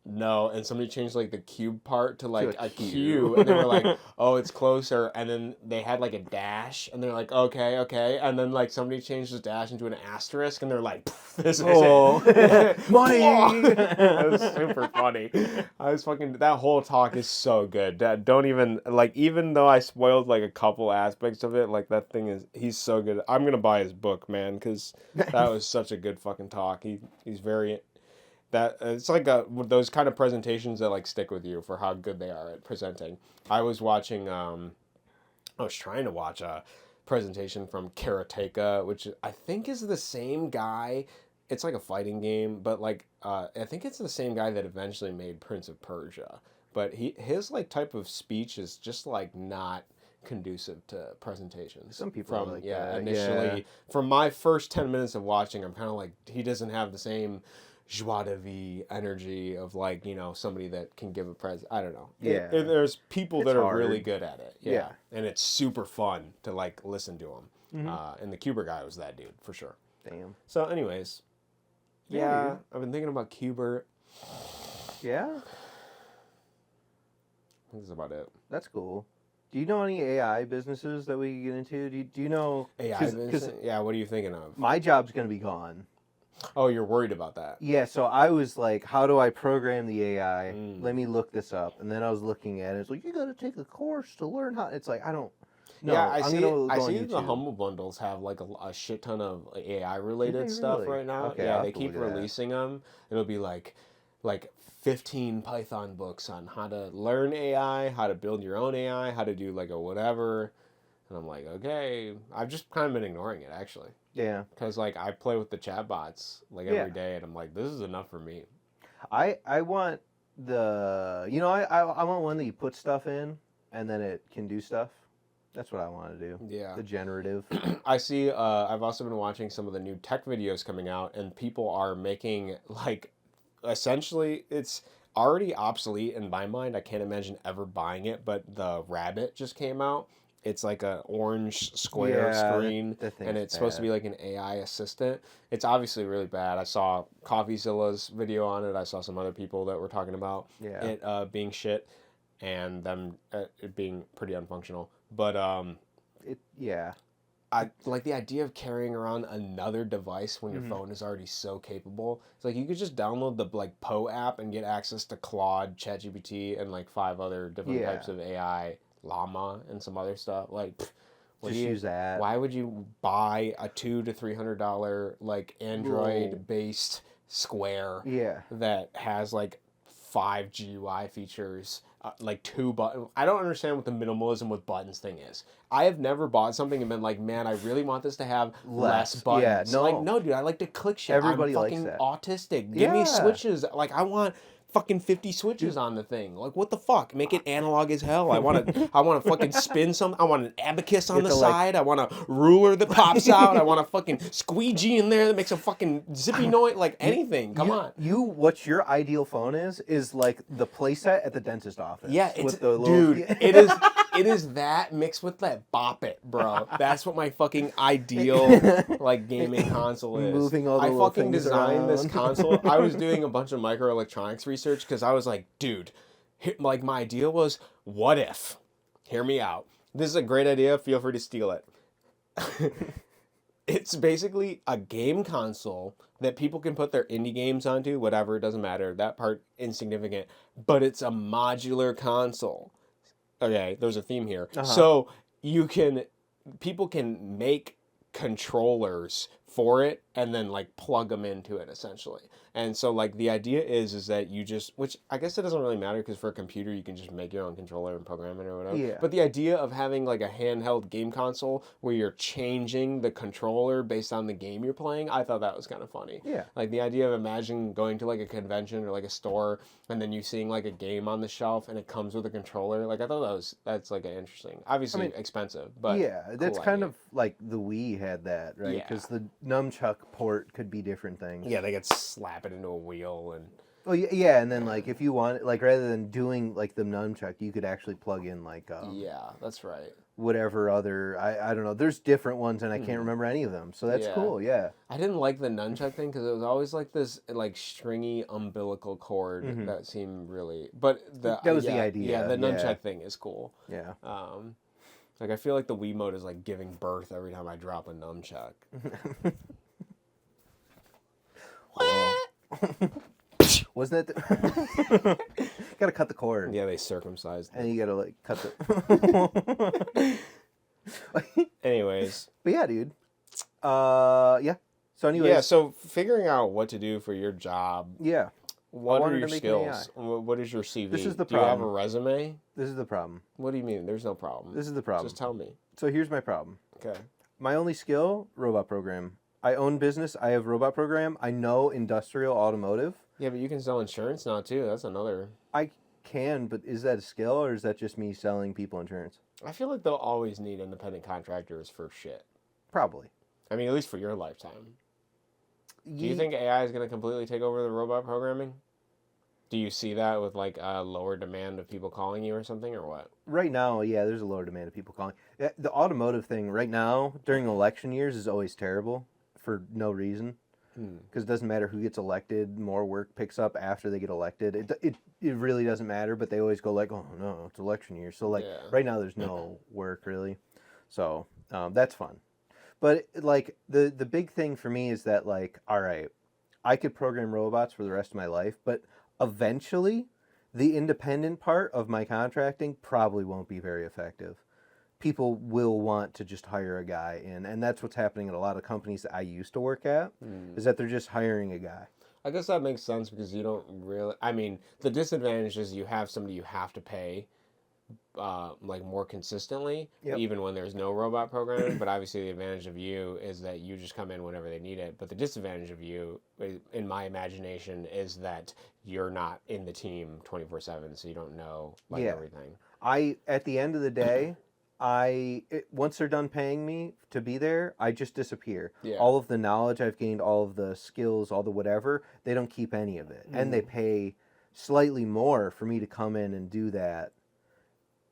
no, and somebody changed like the cube part to like a Q, and they were like, "Oh, it's closer." And then they had like a dash, and they're like, "Okay," and then like somebody changed the dash into an asterisk, and they're like, "This is it, money." It was super funny. That whole talk is so good. Don't even like, even though I spoiled like a couple aspects of it, like that thing he's so good. I'm gonna buy his book, man, because that was such a good fucking talk. He's very. That it's like those kind of presentations that like stick with you for how good they are at presenting. I was trying to watch a presentation from Karateka, which I think is the same guy. It's like a fighting game, but like I think it's the same guy that eventually made Prince of Persia. But his like type of speech is just like not conducive to presentations. Some people from like initially from my first 10 minutes of watching, I'm kind of like, he doesn't have the same joie de vivre energy of like, somebody that can give a present. I don't know. Yeah. There's people that are hard. really good at it. Yeah. And it's super fun to like listen to them. Mm-hmm. And the Cubert guy was that dude for sure. Damn. So anyways, yeah, I've been thinking about Cubert. Yeah? I think that's about it. That's cool. Do you know any AI businesses that we can get into? Do you know... AI business? Yeah, what are you thinking of? My job's going to be gone. Oh, you're worried about that? Yeah, so I was like, how do I program the AI? Let me look this up. And then I was looking at it. It's like, you got to take a course to learn how... It's like, I don't... No, yeah, I see the Humble Bundles have like a shit ton of AI-related stuff right now. Okay, yeah, they keep releasing them. It'll be like 15 Python books on how to learn AI, how to build your own AI, how to do like a whatever. And I'm like, okay. I've just kind of been ignoring it, actually. Yeah. Because, like, I play with the chatbots, like, every day, and I'm like, this is enough for me. I want I want one that you put stuff in, and then it can do stuff. That's what I want to do. Yeah. The generative. I see, I've also been watching some of the new tech videos coming out, and people are making, like, essentially, it's already obsolete in my mind. I can't imagine ever buying it, but the Rabbit just came out. It's like a orange square screen, that and it's supposed to be like an AI assistant. It's obviously really bad. I saw CoffeeZilla's video on it. I saw some other people that were talking about it being shit and them it being pretty unfunctional. But I like the idea of carrying around another device when your phone is already so capable. It's like you could just download the like Poe app and get access to Claude, ChatGPT, and like 5 other different types of AI, Llama, and some other stuff. Like, just use that. Why would you buy a $200 to $300 like Android based Square that has like 5 GUI features? Like 2 buttons. I don't understand what the minimalism with buttons thing is. I have never bought something and been like, man, I really want this to have less buttons. Yeah, no. Like, no, dude, I like to click shit. Everybody I'm fucking likes that. autistic. Give me switches. Like, I want fucking 50 switches on the thing. Like, what the fuck? Make it analog as hell. I want to fucking spin some. I want an abacus on the side. I want a ruler that pops out. I want a fucking squeegee in there that makes a fucking zippy noise. Like, anything. Come on. What your ideal phone is like the playset at the dentist office. Yeah, it's with the dude. It is that mixed with that Bop It, bro. That's what my fucking ideal like gaming console is. Moving all the I fucking designed this around. console. I was doing a bunch of microelectronics research because I was like, dude, like my idea was, what if? Hear me out. This is a great idea. Feel free to steal it. It's basically a game console that people can put their indie games onto, whatever, it doesn't matter. That part, insignificant. But it's a modular console. Okay, there's a theme here. So people can make controllers for it and then like plug them into it essentially. And so like the idea is that you just, which I guess it doesn't really matter because for a computer you can just make your own controller and program it or whatever. Yeah. But the idea of having like a handheld game console where you're changing the controller based on the game you're playing, I thought that was kind of funny. Yeah. Like the idea of imagining going to like a convention or like a store and then you seeing like a game on the shelf and it comes with a controller. Like I thought that's like an interesting, obviously expensive, but yeah, that's cool kind idea. of like the Wii had that, right? Yeah. Because the nunchuck port could be different things. Yeah, they could slap it into a wheel and... Oh yeah, and then like if you want, like rather than doing like the nunchuck, you could actually plug in like yeah, that's right. Whatever other I don't know. There's different ones and I can't remember any of them. So that's cool. Yeah. I didn't like the nunchuck thing because it was always like this like stringy umbilical cord that seemed really. But that was the idea. Yeah, the nunchuck thing is cool. Yeah. Like I feel like the Wiimote is like giving birth every time I drop a nunchuck. Wasn't it? Gotta cut the cord. Yeah, they circumcised. And you gotta like cut the. Anyways. But yeah, dude. Yeah. So anyways. Yeah. So figuring out what to do for your job. Yeah. What are your skills? What is your CV? This is the problem. Do you have a resume? This is the problem. What do you mean? There's no problem. This is the problem. Just tell me. So here's my problem. Okay. My only skill, robot program. I own business. I have robot program. I know industrial automotive. Yeah, but you can sell insurance now too. That's another. I can, but is that a skill or is that just me selling people insurance? I feel like they'll always need independent contractors for shit. Probably. I mean, at least for your lifetime. Do you think AI is going to completely take over the robot programming? Do you see that with like a lower demand of people calling you or something or what? Right now, yeah, there's a lower demand of people calling. The automotive thing right now during election years is always terrible for no reason. Because it doesn't matter who gets elected, more work picks up after they get elected. It really doesn't matter, but they always go like, oh no, it's election year. So like right now there's no work really. So that's fun. But like the big thing for me is that like, all right, I could program robots for the rest of my life, but eventually the independent part of my contracting probably won't be very effective. People will want to just hire a guy in, and that's what's happening at a lot of companies that I used to work at, is that they're just hiring a guy. I guess that makes sense because you don't really... I mean, the disadvantage is you have somebody you have to pay like more consistently, even when there's no robot programming, but obviously the advantage of you is that you just come in whenever they need it. But the disadvantage of you, in my imagination, is that you're not in the team 24/7, so you don't know like everything. At the end of the day... once they're done paying me to be there, I just disappear. Yeah. All of the knowledge I've gained, all of the skills, all the whatever, they don't keep any of it. And they pay slightly more for me to come in and do that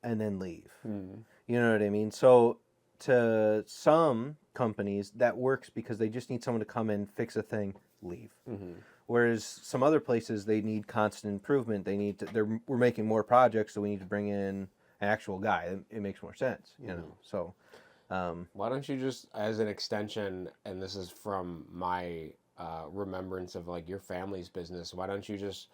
and then leave. Mm. You know what I mean? So to some companies, that works because they just need someone to come in, fix a thing, leave. Mm-hmm. Whereas some other places, they need constant improvement. We're making more projects, so we need to bring in an actual guy. It makes more sense, you know. So why don't you just, as an extension, and this is from my remembrance of like your family's business, why don't you just,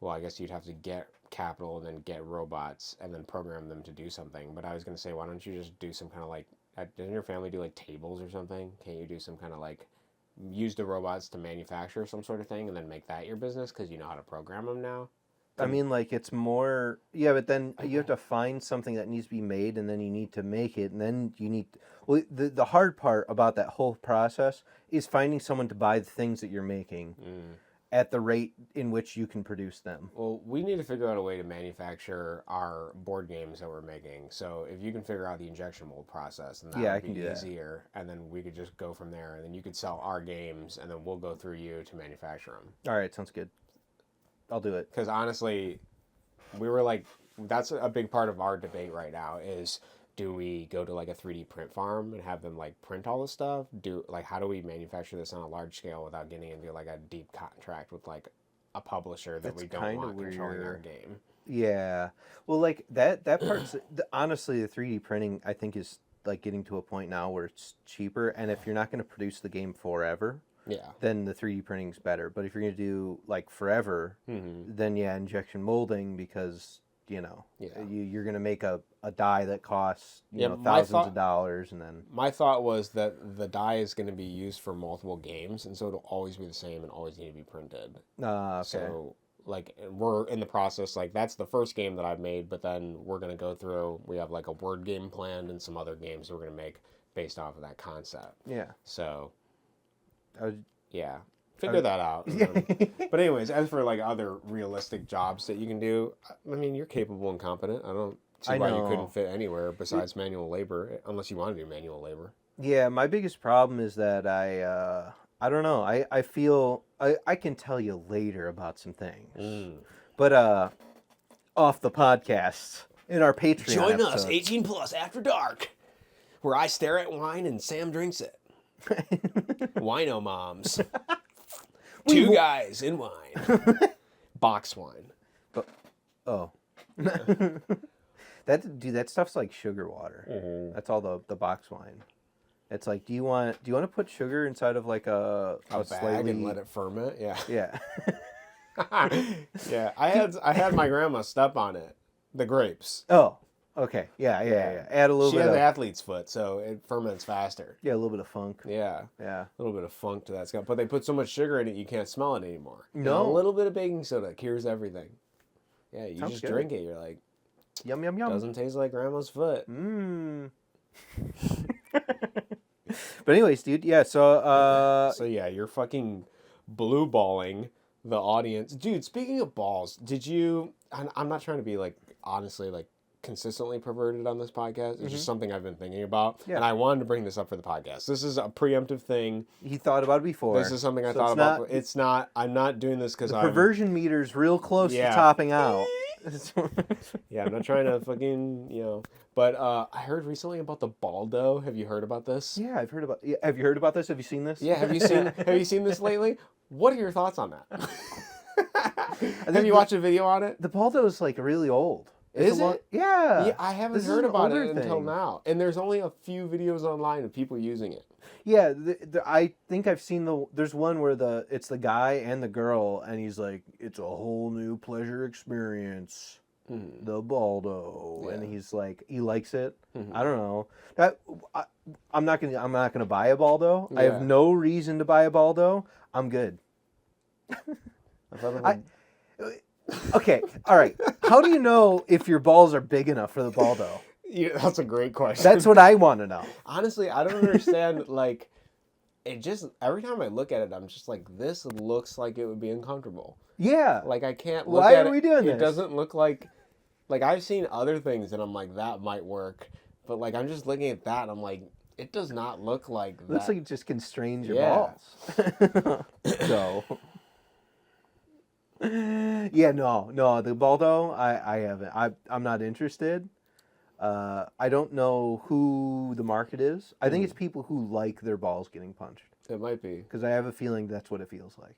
well, I guess you'd have to get capital and then get robots and then program them to do something. But I was going to say, why don't you just do some kind of like, doesn't your family do like tables or something? Can't you do some kind of like, use the robots to manufacture some sort of thing and then make that your business because you know how to program them now? I mean, like, it's more, yeah, but then you have to find something that needs to be made, and then you need to make it, and then you need, well, the hard part about that whole process is finding someone to buy the things that you're making at the rate in which you can produce them. Well, we need to figure out a way to manufacture our board games that we're making. So if you can figure out the injection mold process, then that would be easier. And then we could just go from there. And then you could sell our games, and then we'll go through you to manufacture them. All right, sounds good. I'll do it. Because honestly, we were like, that's a big part of our debate right now is, do we go to like a 3D print farm and have them like print all this stuff? How do we manufacture this on a large scale without getting into like a deep contract with like a publisher that we don't want controlling our game? Yeah. Well, like that part's honestly, the 3D printing I think is like getting to a point now where it's cheaper, and if you're not going to produce the game forever, then the 3D printing's better. But if you're going to do like forever, then injection molding, because you know, you're going to make a die that costs you know, thousands of dollars, and then my thought was that the die is going to be used for multiple games, and so it'll always be the same and always need to be printed. Okay. So like we're in the process, like that's the first game that I've made, but then we're going to go through, we have like a word game planned and some other games we're going to make based off of that concept. Yeah. So figure that out. But anyways, as for like other realistic jobs that you can do, I mean, you're capable and competent. I don't see why you couldn't fit anywhere besides manual labor, unless you want to do manual labor. Yeah, my biggest problem is that I don't know. I feel I can tell you later about some things, but off the podcast in our Patreon. Join episodes. us, 18 plus after dark, where I stare at wine and Sam drinks it. Wino moms. Two guys in wine. Box wine. Oh. That stuff's like sugar water. That's all the box wine. It's like, do you want to put sugar inside of like a bag slightly... and let it ferment? Yeah. Yeah. Yeah. I had my grandma step on it. The grapes. Oh. Okay. Yeah. Add a little bit. She has of athlete's foot, so it ferments faster. Yeah, a little bit of funk. Yeah. Yeah. A little bit of funk to that stuff. But they put so much sugar in it you can't smell it anymore. No. And a little bit of baking soda cures everything. Yeah, you Sounds just good. drink it, you're like, yum yum yum. Doesn't taste like grandma's foot. But anyways, dude, yeah, so yeah, you're fucking blue balling the audience. Dude, speaking of balls, did you, I'm not trying to be like, honestly, like consistently perverted on this podcast. It's just something I've been thinking about. Yeah. And I wanted to bring this up for the podcast. This is a preemptive thing. He thought about it before. This is something I thought about. It's not, I'm not doing this because I'm... The perversion meter's real close to topping out. Yeah, I'm not trying to fucking, you know... But I heard recently about the Baldo. Have you heard about this? Yeah, I've heard about. Yeah, have you heard about this? Have you seen this? Yeah, have you seen this lately? What are your thoughts on that? Have you watched a video on it? The Baldo is like really old. Is it? Yeah. I haven't heard about it until now, and there's only a few videos online of people using it. Yeah, I think I've seen there's one where it's the guy and the girl, and he's like, it's a whole new pleasure experience. The Baldo, and he's like, he likes it. I don't know. I'm not gonna buy a Baldo. I have no reason to buy a Baldo. I'm good. Okay, all right. How do you know if your balls are big enough for the Baldo? Yeah, that's a great question. That's what I want to know. Honestly, I don't understand. Like, it just every time I look at it, I'm just like, this looks like it would be uncomfortable. Yeah. Like I can't look at it. Why are we doing this? It doesn't look like I've seen other things and I'm like, that might work. But like I'm just looking at that and I'm like, it does not look like that. Looks like it just constrains your balls. So yeah, no, the Baldo, I haven't. I'm not interested. I don't know who the market is. I think it's people who like their balls getting punched. It might be. Because I have a feeling that's what it feels like.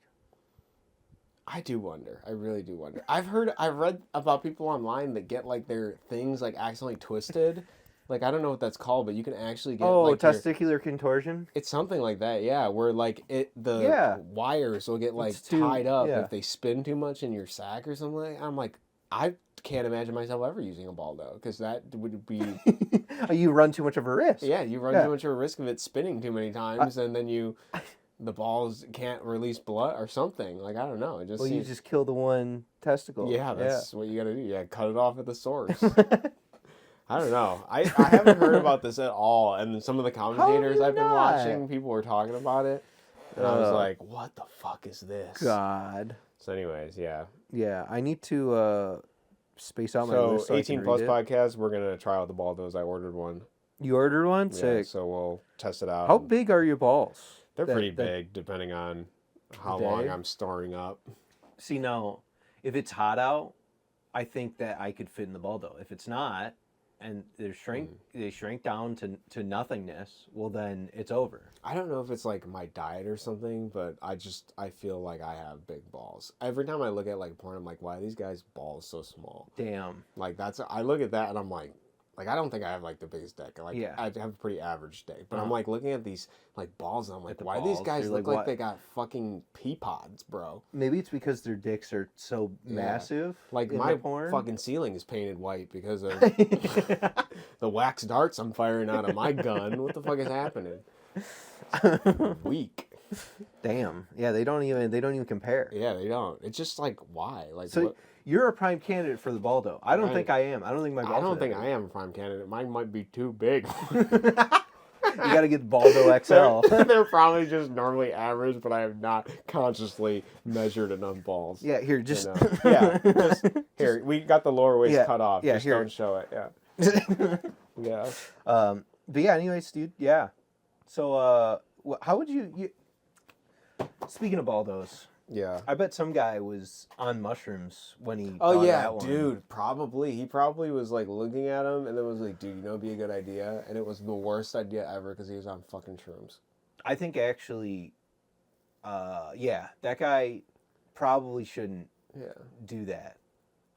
I do wonder. I really do wonder. I've read about people online that get like their things like accidentally twisted. Like I don't know what that's called, but you can actually get like testicular contortion. It's something like that, yeah. Where like wires will get like tied up if they spin too much in your sack or something. I'm like, I can't imagine myself ever using a Baldo because that would be. You run too much of a risk. Yeah, you run too much of a risk of it spinning too many times, and then the balls can't release blood or something. Like I don't know. It just you just kill the one testicle. Yeah, that's what you got to do. Yeah, cut it off at the source. I don't know. I haven't heard about this at all. And some of the commentators I've been watching, people were talking about it. And I was like, what the fuck is this? God. So anyways, yeah. Yeah, I need to space out my list. So 18 Plus podcast, we're going to try out the Baldos. I ordered one. You ordered one? Yeah, Sick. so we'll test it out. How big are your balls? They're pretty big, depending on how long I'm storing up. See, now, if it's hot out, I think that I could fit in the Baldo. If it's not, and they shrink down to nothingness, well then it's over. I don't know if it's like my diet or something, but I feel like I have big balls. Every time I look at like porn, I'm like, why are these guys' balls so small? Damn. Like I look at that and I'm like I don't think I have like the biggest dick. Like I have a pretty average dick, but I'm like looking at these like balls and I'm like, why do these guys look like they got fucking pea pods, bro? Maybe it's because their dicks are so massive. Like my fucking ceiling is painted white because of the wax darts I'm firing out of my gun. What the fuck is happening? Weak. Damn. Yeah, they don't even compare. Yeah, they don't. It's just like why? Like so you're a prime candidate for the Baldo. I don't think I am. I don't think my balls I don't think I am a prime candidate. Mine might be too big. You got to get the Baldo XL. They're probably just normally average, but I have not consciously measured enough balls. Yeah, here, just... Here, we got the lower waist cut off. Yeah, just here. Don't show it, yeah. But yeah, anyways, dude, yeah. So, how would you... Speaking of Baldos... Yeah. I bet some guy was on mushrooms when he that one. Dude, probably. He probably was like looking at him and then was like, dude, you know it'd be a good idea? And it was the worst idea ever because he was on fucking shrooms. I think actually, that guy probably shouldn't do that.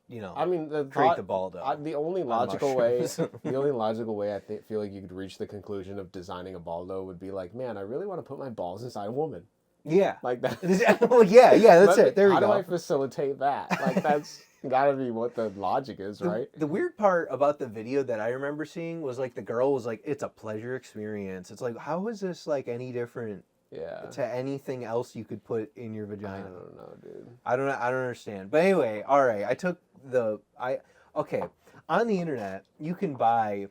You know, I mean, create the Baldo. The only logical way, I feel like you could reach the conclusion of designing a Baldo would be like, man, I really want to put my balls inside a woman. Yeah. Like that. Well, yeah, that's it. There you go. How do I facilitate that? Like, that's gotta be what the logic is, right? The weird part about the video that I remember seeing was, like, the girl was like, it's a pleasure experience. It's like, how is this, like, any different to anything else you could put in your vagina? I don't know, dude. I don't understand. But anyway, all right. I took okay. On the internet, you can buy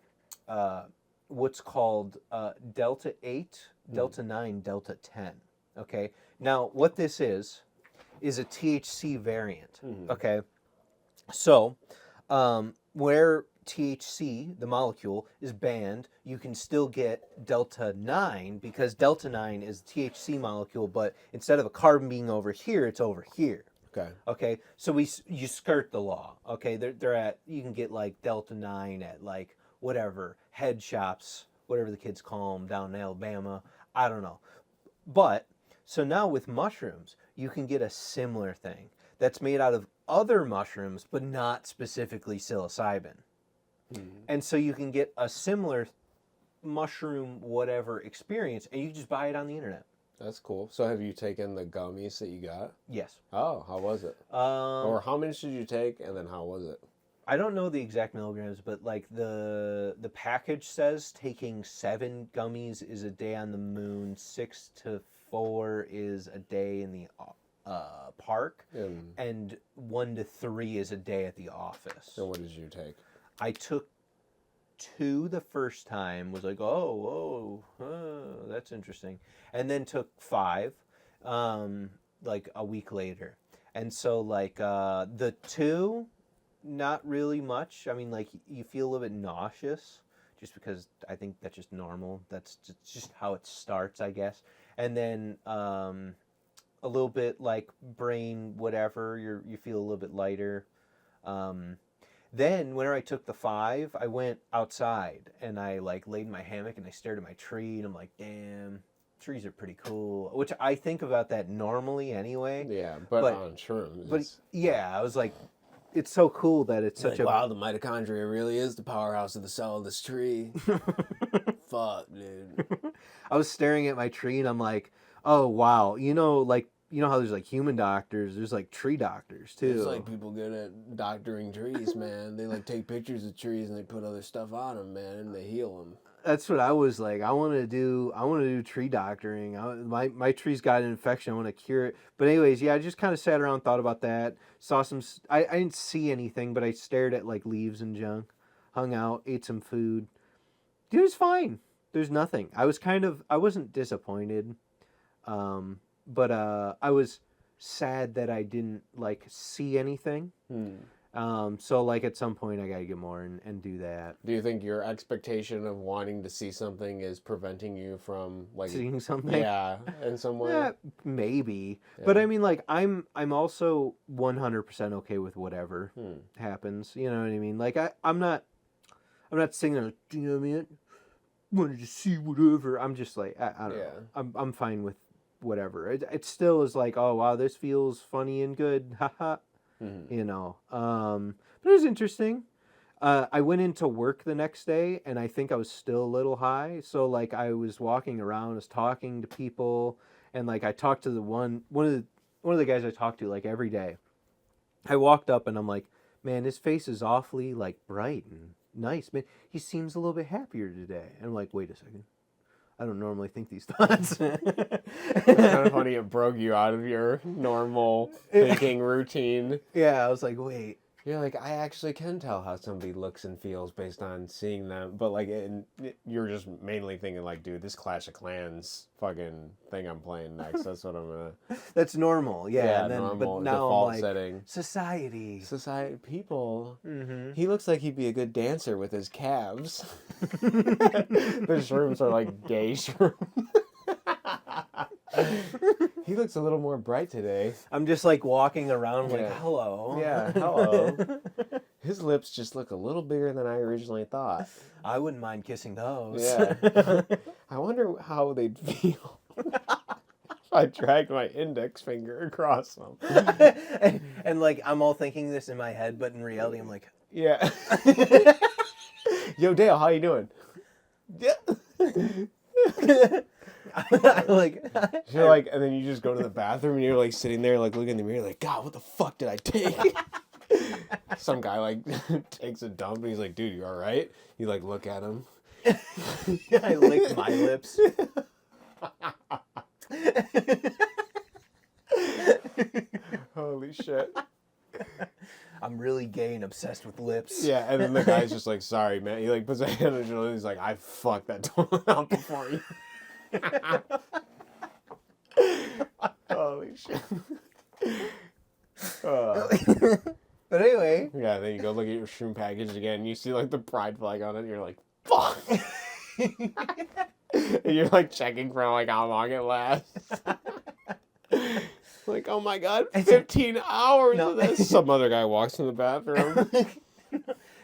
what's called Delta 8, Delta 9, Delta 10. Okay. Now, what this is a THC variant. Okay. So, where THC, the molecule, is banned, you can still get Delta 9 because Delta 9 is a THC molecule, but instead of a carbon being over here, it's over here. Okay. Okay. So you skirt the law. Okay. They're at, you can get like Delta 9 at like whatever head shops, whatever the kids call them down in Alabama. I don't know. But so now with mushrooms, you can get a similar thing that's made out of other mushrooms, but not specifically psilocybin. And so you can get a similar mushroom whatever experience, and you just buy it on the internet. That's cool. So have you taken the gummies that you got? Yes. Oh, how was it? Or how many did you take, and then how was it? I don't know the exact milligrams, but like the package says taking 7 gummies is a day on the moon, 6 to 4 is a day in the park, and 1 to 3 is a day at the office. So what did you take? I took 2 the first time, was like, oh, that's interesting. And then took 5, like a week later. And so like the 2, not really much. I mean, like you feel a little bit nauseous just because I think that's just normal. That's just how it starts, I guess. And then a little bit like brain, whatever, you feel a little bit lighter. Then, whenever I took the 5, I went outside and I like laid in my hammock and I stared at my tree and I'm like, damn, trees are pretty cool. Which I think about that normally anyway. Yeah, but on shrooms. But yeah, I was like, it's so cool that it's such like, wow, the mitochondria really is the powerhouse of the cell of this tree. Fuck, dude. I was staring at my tree and I'm like, oh wow, you know how there's like human doctors, there's like tree doctors too. There's like people good at doctoring trees, man. They like take pictures of trees and they put other stuff on them, man, and they heal them. That's what I was like. I want to do tree doctoring. My tree's got an infection. I want to cure it. But anyways, yeah, I just kind of sat around, thought about that. Saw some. I didn't see anything, but I stared at like leaves and junk. Hung out, ate some food. Dude, it's fine. There's nothing. I wasn't disappointed, but I was sad that I didn't like see anything. So like at some point I gotta get more and do that. Do you think your expectation of wanting to see something is preventing you from like seeing something? Yeah, in some way. Yeah, maybe. Yeah. But I mean, like I'm also 100% okay with whatever happens. You know what I mean? Like I'm not sitting there, you know what I mean? Wanted to see whatever. I'm just like I don't know. I'm fine with whatever. It still is like, oh wow, this feels funny and good. Haha. You know, but it was interesting. I went into work the next day and I think I was still a little high. So like I was walking around, I was talking to people, and like I talked to one of the guys I talked to like every day. I walked up and I'm like, man, his face is awfully like bright and nice, man. He seems a little bit happier today. And I'm like, wait a second. I don't normally think these thoughts. It's kind of funny it broke you out of your normal thinking routine. Yeah, I was like, wait. You're like, I actually can tell how somebody looks and feels based on seeing them. But like, you're just mainly thinking like, dude, this Clash of Clans fucking thing I'm playing next. That's what I'm gonna. That's normal, yeah. And then, normal but now default I'm like, setting. Society, people. Mm-hmm. He looks like he'd be a good dancer with his calves. The shrooms are like gay shrooms. He looks a little more bright today. I'm just like walking around like, hello. Yeah, hello. His lips just look a little bigger than I originally thought. I wouldn't mind kissing those. Yeah. I wonder how they'd feel if I dragged my index finger across them. and like, I'm all thinking this in my head, but in reality, I'm like, yeah. Yo, Dale, how you doing? Yeah. You're like, and then you just go to the bathroom and you're like sitting there like looking in the mirror like, God, what the fuck did I take? Some guy like takes a dump and he's like, dude, you all right? You like look at him. I lick my lips. Holy shit. I'm really gay and obsessed with lips. Yeah, and then the guy's just like, sorry, man. He like puts a hand on his shoulder. He's like, I fucked that toilet out before you. Holy shit. But anyway. Yeah, then you go look at your shroom package again. And you see like the pride flag on it. And you're like, fuck. And you're like checking for like how long it lasts. Like, oh my God, 15 hours of this. Some other guy walks in the bathroom.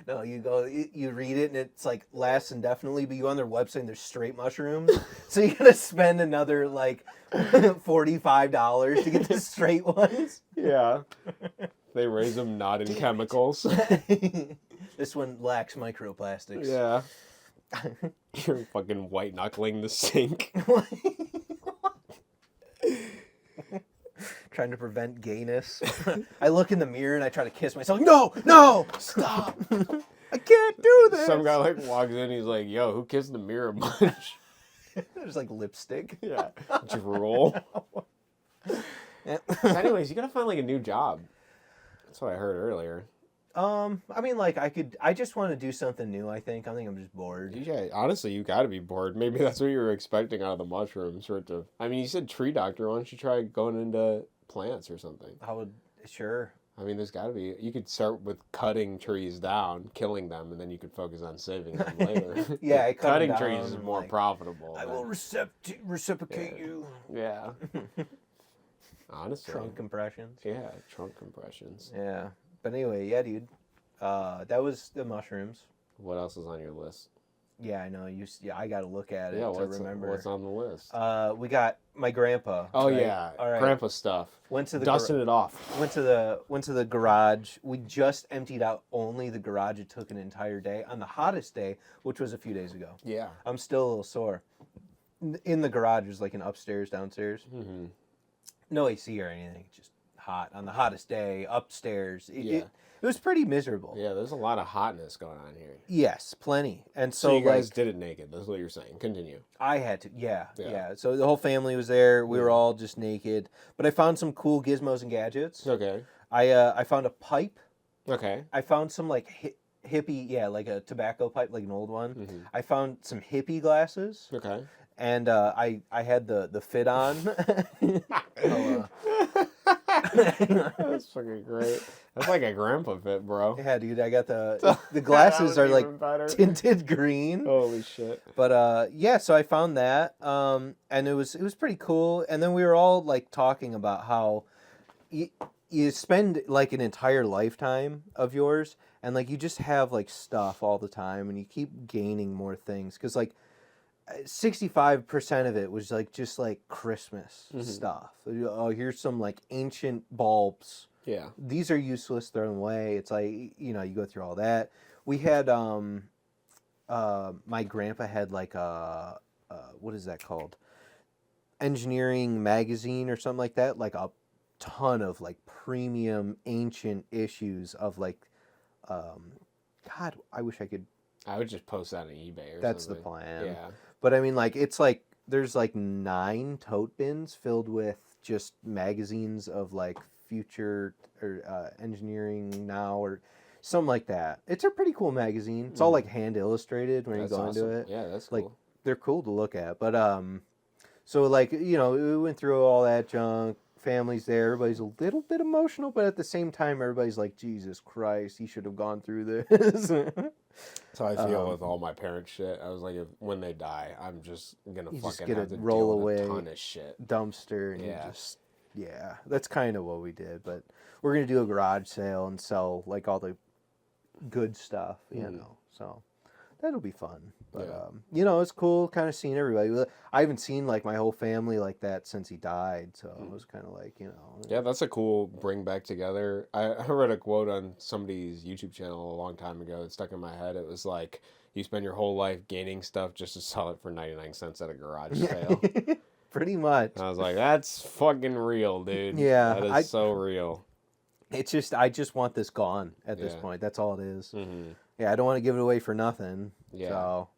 No, you go, you read it, and it's like lasts indefinitely, but you go on their website, and there's straight mushrooms. So you gotta spend another like $45 to get the straight ones. Yeah. They raise them not in chemicals. This one lacks microplastics. Yeah. You're fucking white knuckling the sink. Trying to prevent gayness. I look in the mirror and I try to kiss myself. No, stop. I can't do this. Some guy like walks in, he's like, yo, who kissed the mirror a bunch? There's like lipstick. Yeah. Drool. So anyways, you gotta find like a new job. That's what I heard earlier. I mean, like I just want to do something new. I think I'm just bored. Yeah, honestly, you got to be bored. Maybe that's what you were expecting out of the mushrooms, or to. I mean, you said tree doctor. Why don't you try going into plants or something? Sure. I mean, there's got to be. You could start with cutting trees down, killing them, and then you could focus on saving them later. Yeah, cutting trees is more profitable. I will reciprocate you. Yeah. Honestly. Trunk compressions. Yeah, trunk compressions. Yeah. But anyway, yeah, dude. That was the mushrooms. What else is on your list? Yeah, I know. I got to look at it to remember. What's on the list? We got my grandpa. Oh right? yeah, all right. grandpa stuff. Went to the dusting it off. Went to the garage. We just emptied out only the garage. It took an entire day on the hottest day, which was a few days ago. Yeah. I'm still a little sore. In the garage, there's like an upstairs, downstairs. Mm-hmm. No AC or anything. Just hot on the hottest day upstairs. It was pretty miserable. Yeah, there's a lot of hotness going on here. Yes, plenty. And so you guys did it naked. That's what you're saying. Continue. I had to. Yeah. So the whole family was there. We were all just naked. But I found some cool gizmos and gadgets. Okay. I found a pipe. Okay. I found some like hippie, like a tobacco pipe, like an old one. Mm-hmm. I found some hippie glasses. Okay. And I had the fit on. That's fucking great. That's like a grandpa fit, bro. Yeah, dude. I got the glasses are like tinted green. Holy shit. But so I found that, and it was pretty cool. And then we were all like talking about how you spend like an entire lifetime of yours, and like you just have like stuff all the time, and you keep gaining more things because like 65% of it was like just like Christmas stuff. Oh, here's some like ancient bulbs. Yeah. These are useless, throw them away. It's like, you go through all that. We had my grandpa had like a what is that called? Engineering magazine or something like that, like a ton of like premium ancient issues of like God, I wish I could. I would just post that on eBay or That's something. the plan. Yeah. But I mean, like, it's like there's like 9 tote bins filled with just magazines of like future or engineering now or something like that. It's a pretty cool magazine. It's all like hand illustrated when you go into it. Yeah, that's like, cool. They're cool to look at. But so like we went through all that junk. Family's there. Everybody's a little bit emotional, but at the same time, everybody's like, Jesus Christ, he should have gone through this. That's how I feel with all my parents' shit. I was like, when they die, I'm just gonna fucking have to roll deal away with a ton of shit. Dumpster and that's kind of what we did. But we're gonna do a garage sale and sell like all the good stuff, So that'll be fun. But it's cool kind of seeing everybody. I haven't seen like my whole family like that since he died, so it was kind of like Yeah, that's a cool bring back together. I read a quote on somebody's YouTube channel a long time ago. It stuck in my head. It was like, you spend your whole life gaining stuff just to sell it for 99 cents at a garage sale. Pretty much. And I was like, that's fucking real, dude. Yeah, that is so real. It's just I just want this gone at this point. That's all it is. Mm-hmm. Yeah, I don't want to give it away for nothing. Yeah. So,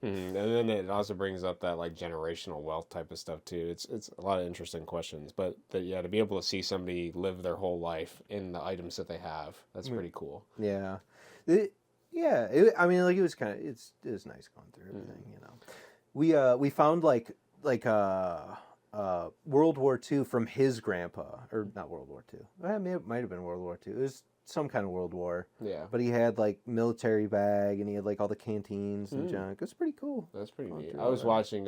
And then it also brings up that like generational wealth type of stuff too. It's a lot of interesting questions, but to be able to see somebody live their whole life in the items that they have, that's pretty cool. Yeah. It was kind of it was nice going through everything. We found like World War II from his grandpa, or not World War II. It might have been World War II. It was some kind of World War. Yeah. But he had like military bag and he had like all the canteens and junk. It was pretty cool. That's pretty neat. I was watching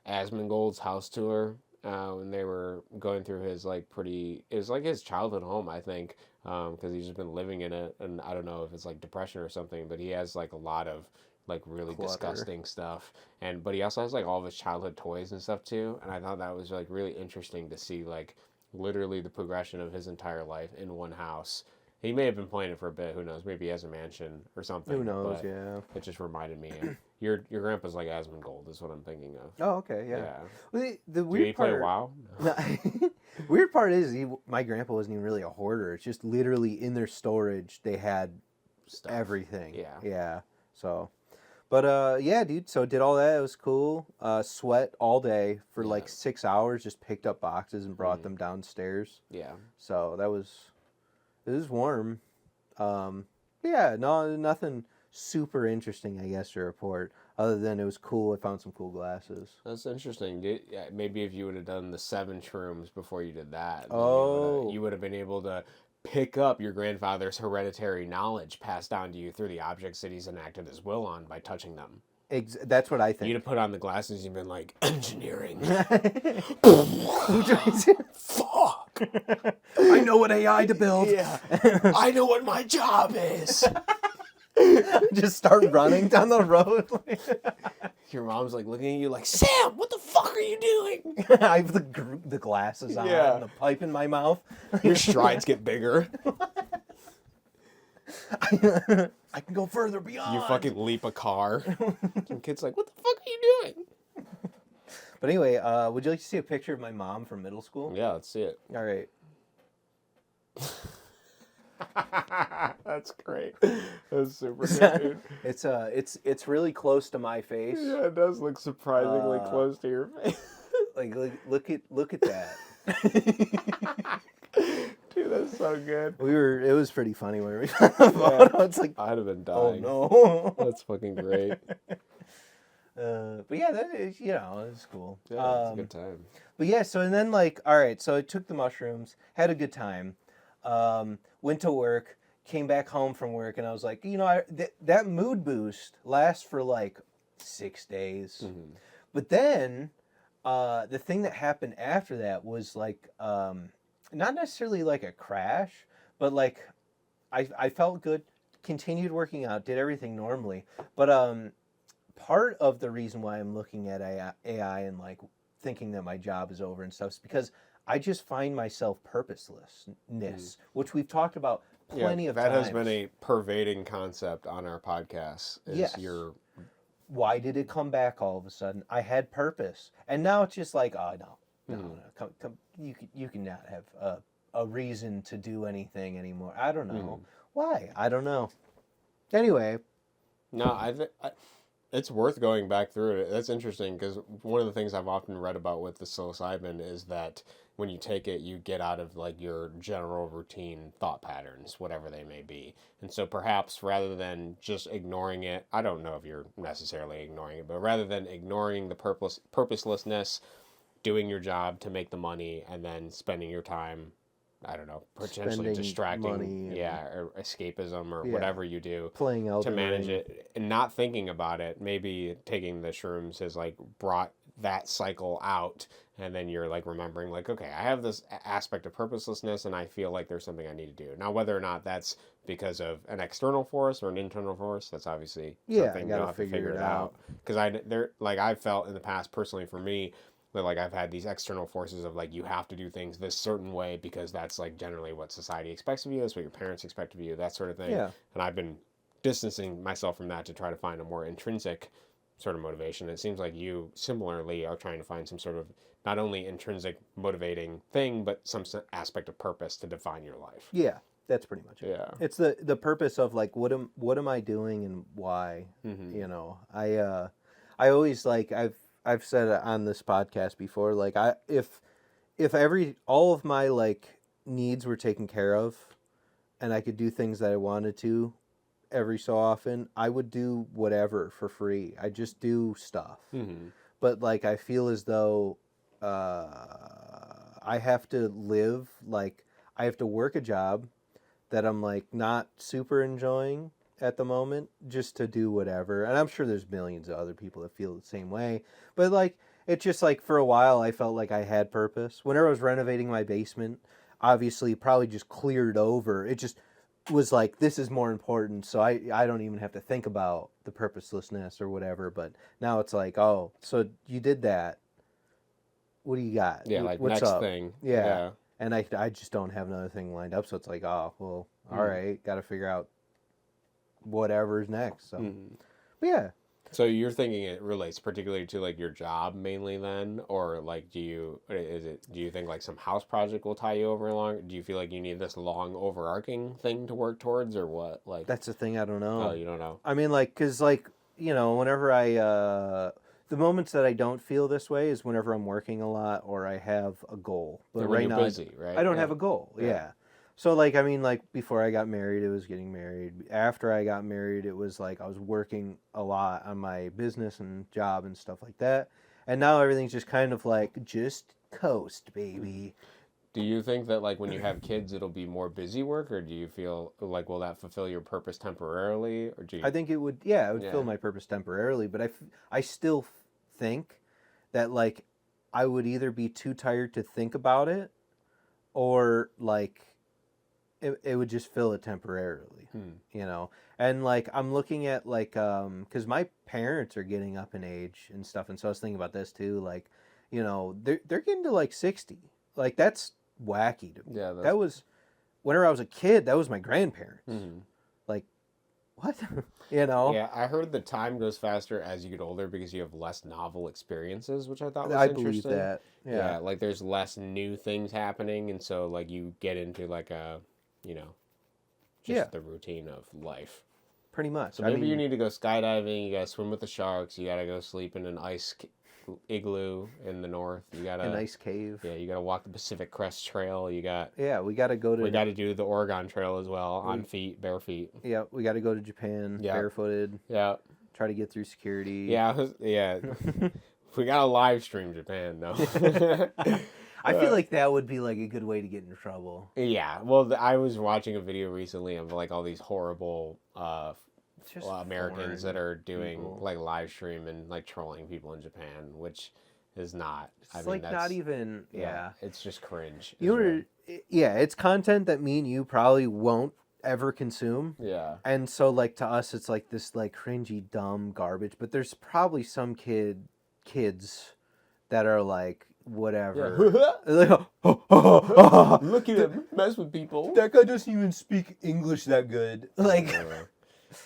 Asmongold's house tour when they were going through his it was like his childhood home, I think, because he's just been living in it, and I don't know if it's like depression or something, but he has like a lot of like really disgusting stuff, but he also has like all of his childhood toys and stuff too, and I thought that was like really interesting to see like literally the progression of his entire life in one house. He may have been playing it for a bit. Who knows? Maybe he has a mansion or something. Who knows? Yeah. It just reminded me. Your grandpa's like Asmongold is what I'm thinking of. Oh, okay, yeah. Well, the weird Did he part. Play WoW? No. Weird part is my grandpa wasn't even really a hoarder. It's just literally in their storage they had stuff. Everything. Yeah. Yeah. So, but dude. So did all that. It was cool. Sweat all day for like 6 hours. Just picked up boxes and brought them downstairs. Yeah. So that was. It was warm. Nothing super interesting, I guess, to report. Other than it was cool. I found some cool glasses. That's interesting. Maybe if you would have done the 7 shrooms before you did that, you would have been able to pick up your grandfather's hereditary knowledge passed down to you through the objects that he's enacted his will on by touching them. That's what I think. You'd have put on the glasses and you'd been like, engineering. Fuck. I know what AI to build. Yeah. I know what my job is. Just start running down the road. Your mom's like looking at you like, Sam, what the fuck are you doing? I have the glasses on and the pipe in my mouth. Your strides get bigger. I can go further beyond. You fucking leap a car. And kid's like, what the fuck are you doing? But anyway, would you like to see a picture of my mom from middle school? Yeah, let's see it. All right. That's great. That's super good, dude. It's really close to my face. Yeah, it does look surprisingly close to your face. Like look at that. Dude, that's so good. It was pretty funny when we found the photo. It's like, I'd have been dying. Oh no. That's fucking great. But yeah, that is, it's cool. Yeah, it's a good time. But yeah, so and then like, all right, so I took the mushrooms, had a good time, went to work, came back home from work, and I was like, that mood boost lasts for like 6 days. Mm-hmm. But then the thing that happened after that was like, not necessarily like a crash, but like I felt good, continued working out, did everything normally. But part of the reason why I'm looking at AI and like thinking that my job is over and stuff is because I just find myself purposelessness, which we've talked about plenty of times. That has been a pervading concept on our podcast. Yes. Why did it come back all of a sudden? I had purpose. And now it's just like, oh, no. Come, you can not have a reason to do anything anymore. I don't know. Why? I don't know. Anyway. No, I think it's worth going back through it. That's interesting because one of the things I've often read about with the psilocybin is that when you take it, you get out of like your general routine thought patterns, whatever they may be. And so perhaps rather than just ignoring it, I don't know if you're necessarily ignoring it, but rather than ignoring the purposelessness, doing your job to make the money and then spending your time, I don't know, potentially distracting, or escapism or whatever you do playing to manage it and not thinking about it. Maybe taking the shrooms has like brought that cycle out, and then you're like remembering like, okay, I have this aspect of purposelessness and I feel like there's something I need to do. Now, whether or not that's because of an external force or an internal force, that's obviously something you'll have to figure it out. Because I've felt in the past personally for me, that like I've had these external forces of like you have to do things this certain way because that's like generally what society expects of you, that's what your parents expect of you, that sort of thing. Yeah. And I've been distancing myself from that to try to find a more intrinsic sort of motivation. It seems like you similarly are trying to find some sort of not only intrinsic motivating thing, but some aspect of purpose to define your life. Yeah, that's pretty much it. Yeah. It's the purpose of like what am I doing and why? Mm-hmm. I always like I've said it on this podcast before, like if all of my like needs were taken care of and I could do things that I wanted to every so often, I would do whatever for free. I just do stuff. Mm-hmm. But like I feel as though I have to live, like I have to work a job that I'm like not super enjoying at the moment just to do whatever. And I'm sure there's millions of other people that feel the same way. But like it's just like for a while I felt like I had purpose. Whenever I was renovating my basement, obviously probably just cleared over. It just was like, this is more important, so I don't even have to think about the purposelessness or whatever. But now it's like, oh, so you did that. What do you got? Yeah, like what's next up? thing. Yeah. And I just don't have another thing lined up, so it's like, oh, well, all right, got to figure out whatever's next. So, but yeah. So you're thinking it relates particularly to like your job mainly then, or like do you think like some house project will tie you over along? Do you feel like you need this long overarching thing to work towards, or what? Like that's the thing, I don't know. Oh, you don't know. I mean, like, cause like whenever the moments that I don't feel this way is whenever I'm working a lot or I have a goal. But right now, busy, right? I don't have a goal. Yeah. So, like, I mean, like, before I got married, it was getting married. After I got married, it was like I was working a lot on my business and job and stuff like that. And now everything's just kind of like, just coast, baby. Do you think that, like, when you have kids, it'll be more busy work? Or do you feel like, will that fulfill your purpose temporarily? Or do you... I think it would, it would fill my purpose temporarily. But I still think that, like, I would either be too tired to think about it, or like it would just fill it temporarily, you know. And like I'm looking at like because my parents are getting up in age and stuff, and so I was thinking about this too. Like, you know, they're getting to like 60. Like that's wacky to me. Yeah, that was whenever I was a kid. That was my grandparents. Like, what? You know? Yeah, I heard the time goes faster as you get older because you have less novel experiences, which I thought was I interesting. believe that. Yeah, like there's less new things happening, and so like you get into like a, you know, just the routine of life. Pretty much. So maybe you need to go skydiving. You gotta swim with the sharks. You gotta go sleep in an ice igloo in the north. You gotta an ice cave. Yeah, you gotta walk the Pacific Crest Trail. You got we gotta go to. We gotta do the Oregon Trail as well on feet, bare feet. Yeah, we gotta go to Japan barefooted. Yeah. Try to get through security. Yeah, yeah. We gotta live stream Japan though. I feel like that would be like a good way to get in trouble. Yeah, well, I was watching a video recently of like all these horrible Americans that are doing like live stream and like trolling people in Japan, which is not. It's like not even. Yeah, it's just cringe. It's content that me and you probably won't ever consume. Yeah, and so like to us, it's like this like cringy, dumb garbage. But there's probably some kids that are like. Whatever. Yeah. Look at him mess with people. That guy doesn't even speak English that good. Like,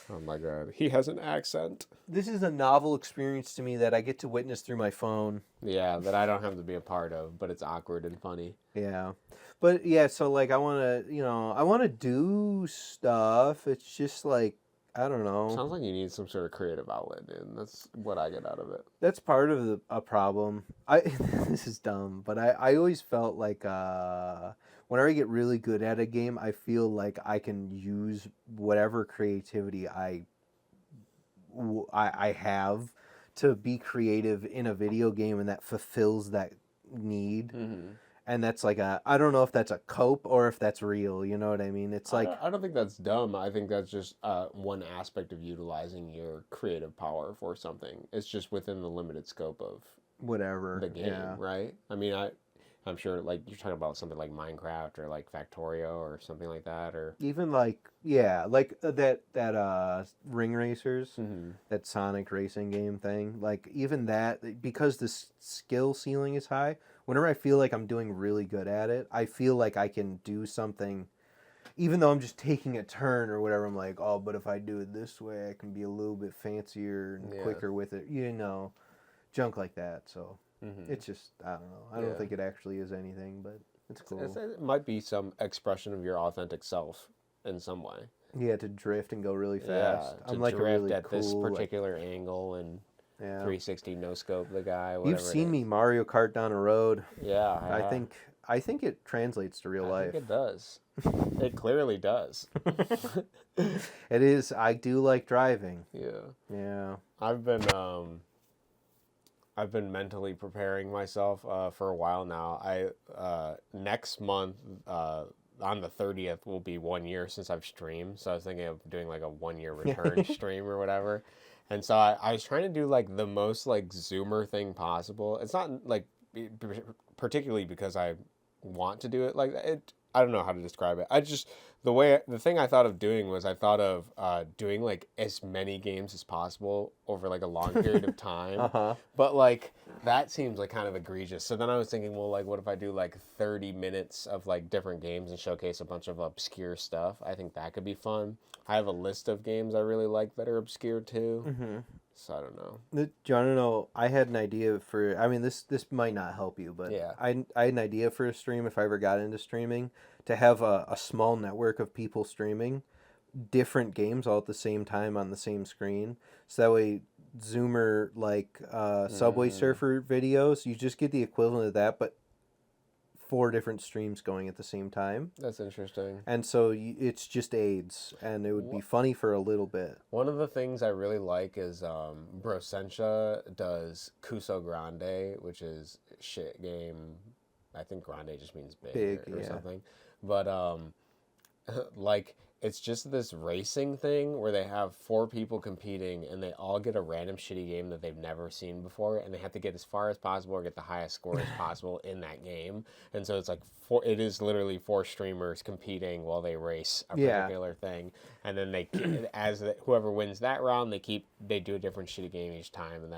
oh my god, he has an accent. This is a novel experience to me that I get to witness through my phone. Yeah, that I don't have to be a part of, but it's awkward and funny. Yeah, but yeah, so like I want to do stuff. It's just like. I don't know. Sounds like you need some sort of creative outlet, dude. That's what I get out of it. That's part of a problem. This is dumb, but I always felt like whenever I get really good at a game, I feel like I can use whatever creativity I have to be creative in a video game, and that fulfills that need. Mm-hmm. And that's like I don't know if that's a cope or if that's real. You know what I mean? It's like I don't think that's dumb. I think that's just one aspect of utilizing your creative power for something. It's just within the limited scope of whatever the game, right? I mean, I'm sure like you're talking about something like Minecraft or like Factorio or something like that, or even like that Ring Racers, that Sonic racing game thing. Like even that, because the skill ceiling is high. Whenever I feel like I'm doing really good at it, I feel like I can do something, even though I'm just taking a turn or whatever. I'm like, oh, but if I do it this way, I can be a little bit fancier and quicker with it, junk like that. So it's just, I don't know. I don't think it actually is anything, but it's cool. It might be some expression of your authentic self in some way. Yeah, to drift and go really fast. I'm like drift a really at cool, this particular angle and. Yeah. 360 no scope the guy. You've seen me Mario Kart down a road. Yeah, I think it translates to real life. I think it does. It clearly does. It is. I do like driving. Yeah. I've been mentally preparing myself for a while now. Next month on the 30th will be 1 year since I've streamed. So I was thinking of doing like a 1 year return stream or whatever. And so I was trying to do like the most like Zoomer thing possible. It's not like particularly because I want to do it like that. I don't know how to describe it. The thing I thought of doing was I thought of doing like as many games as possible over like a long period of time. But like that seems like kind of egregious. So then I was thinking, well, like what if I do like 30 minutes of like different games and showcase a bunch of obscure stuff? I think that could be fun. I have a list of games I really like that are obscure too. So I don't know. Do you want to know? I had an idea for. I mean, this might not help you, but I had an idea for a stream if I ever got into streaming, to have a small network of people streaming different games all at the same time on the same screen. So that way, Zoomer like Subway Surfer videos, you just get the equivalent of that, but 4 different streams going at the same time. That's interesting. And so it's just AIDS, and it would be funny for a little bit. One of the things I really like is Brossentia does Kuso Grande, which is shit game. I think Grande just means big or something. But like it's just this racing thing where they have 4 people competing and they all get a random shitty game that they've never seen before, and they have to get as far as possible or get the highest score as possible in that game. And so it's like it is literally 4 streamers competing while they race a particular thing, and then they whoever wins that round, they do a different shitty game each time, and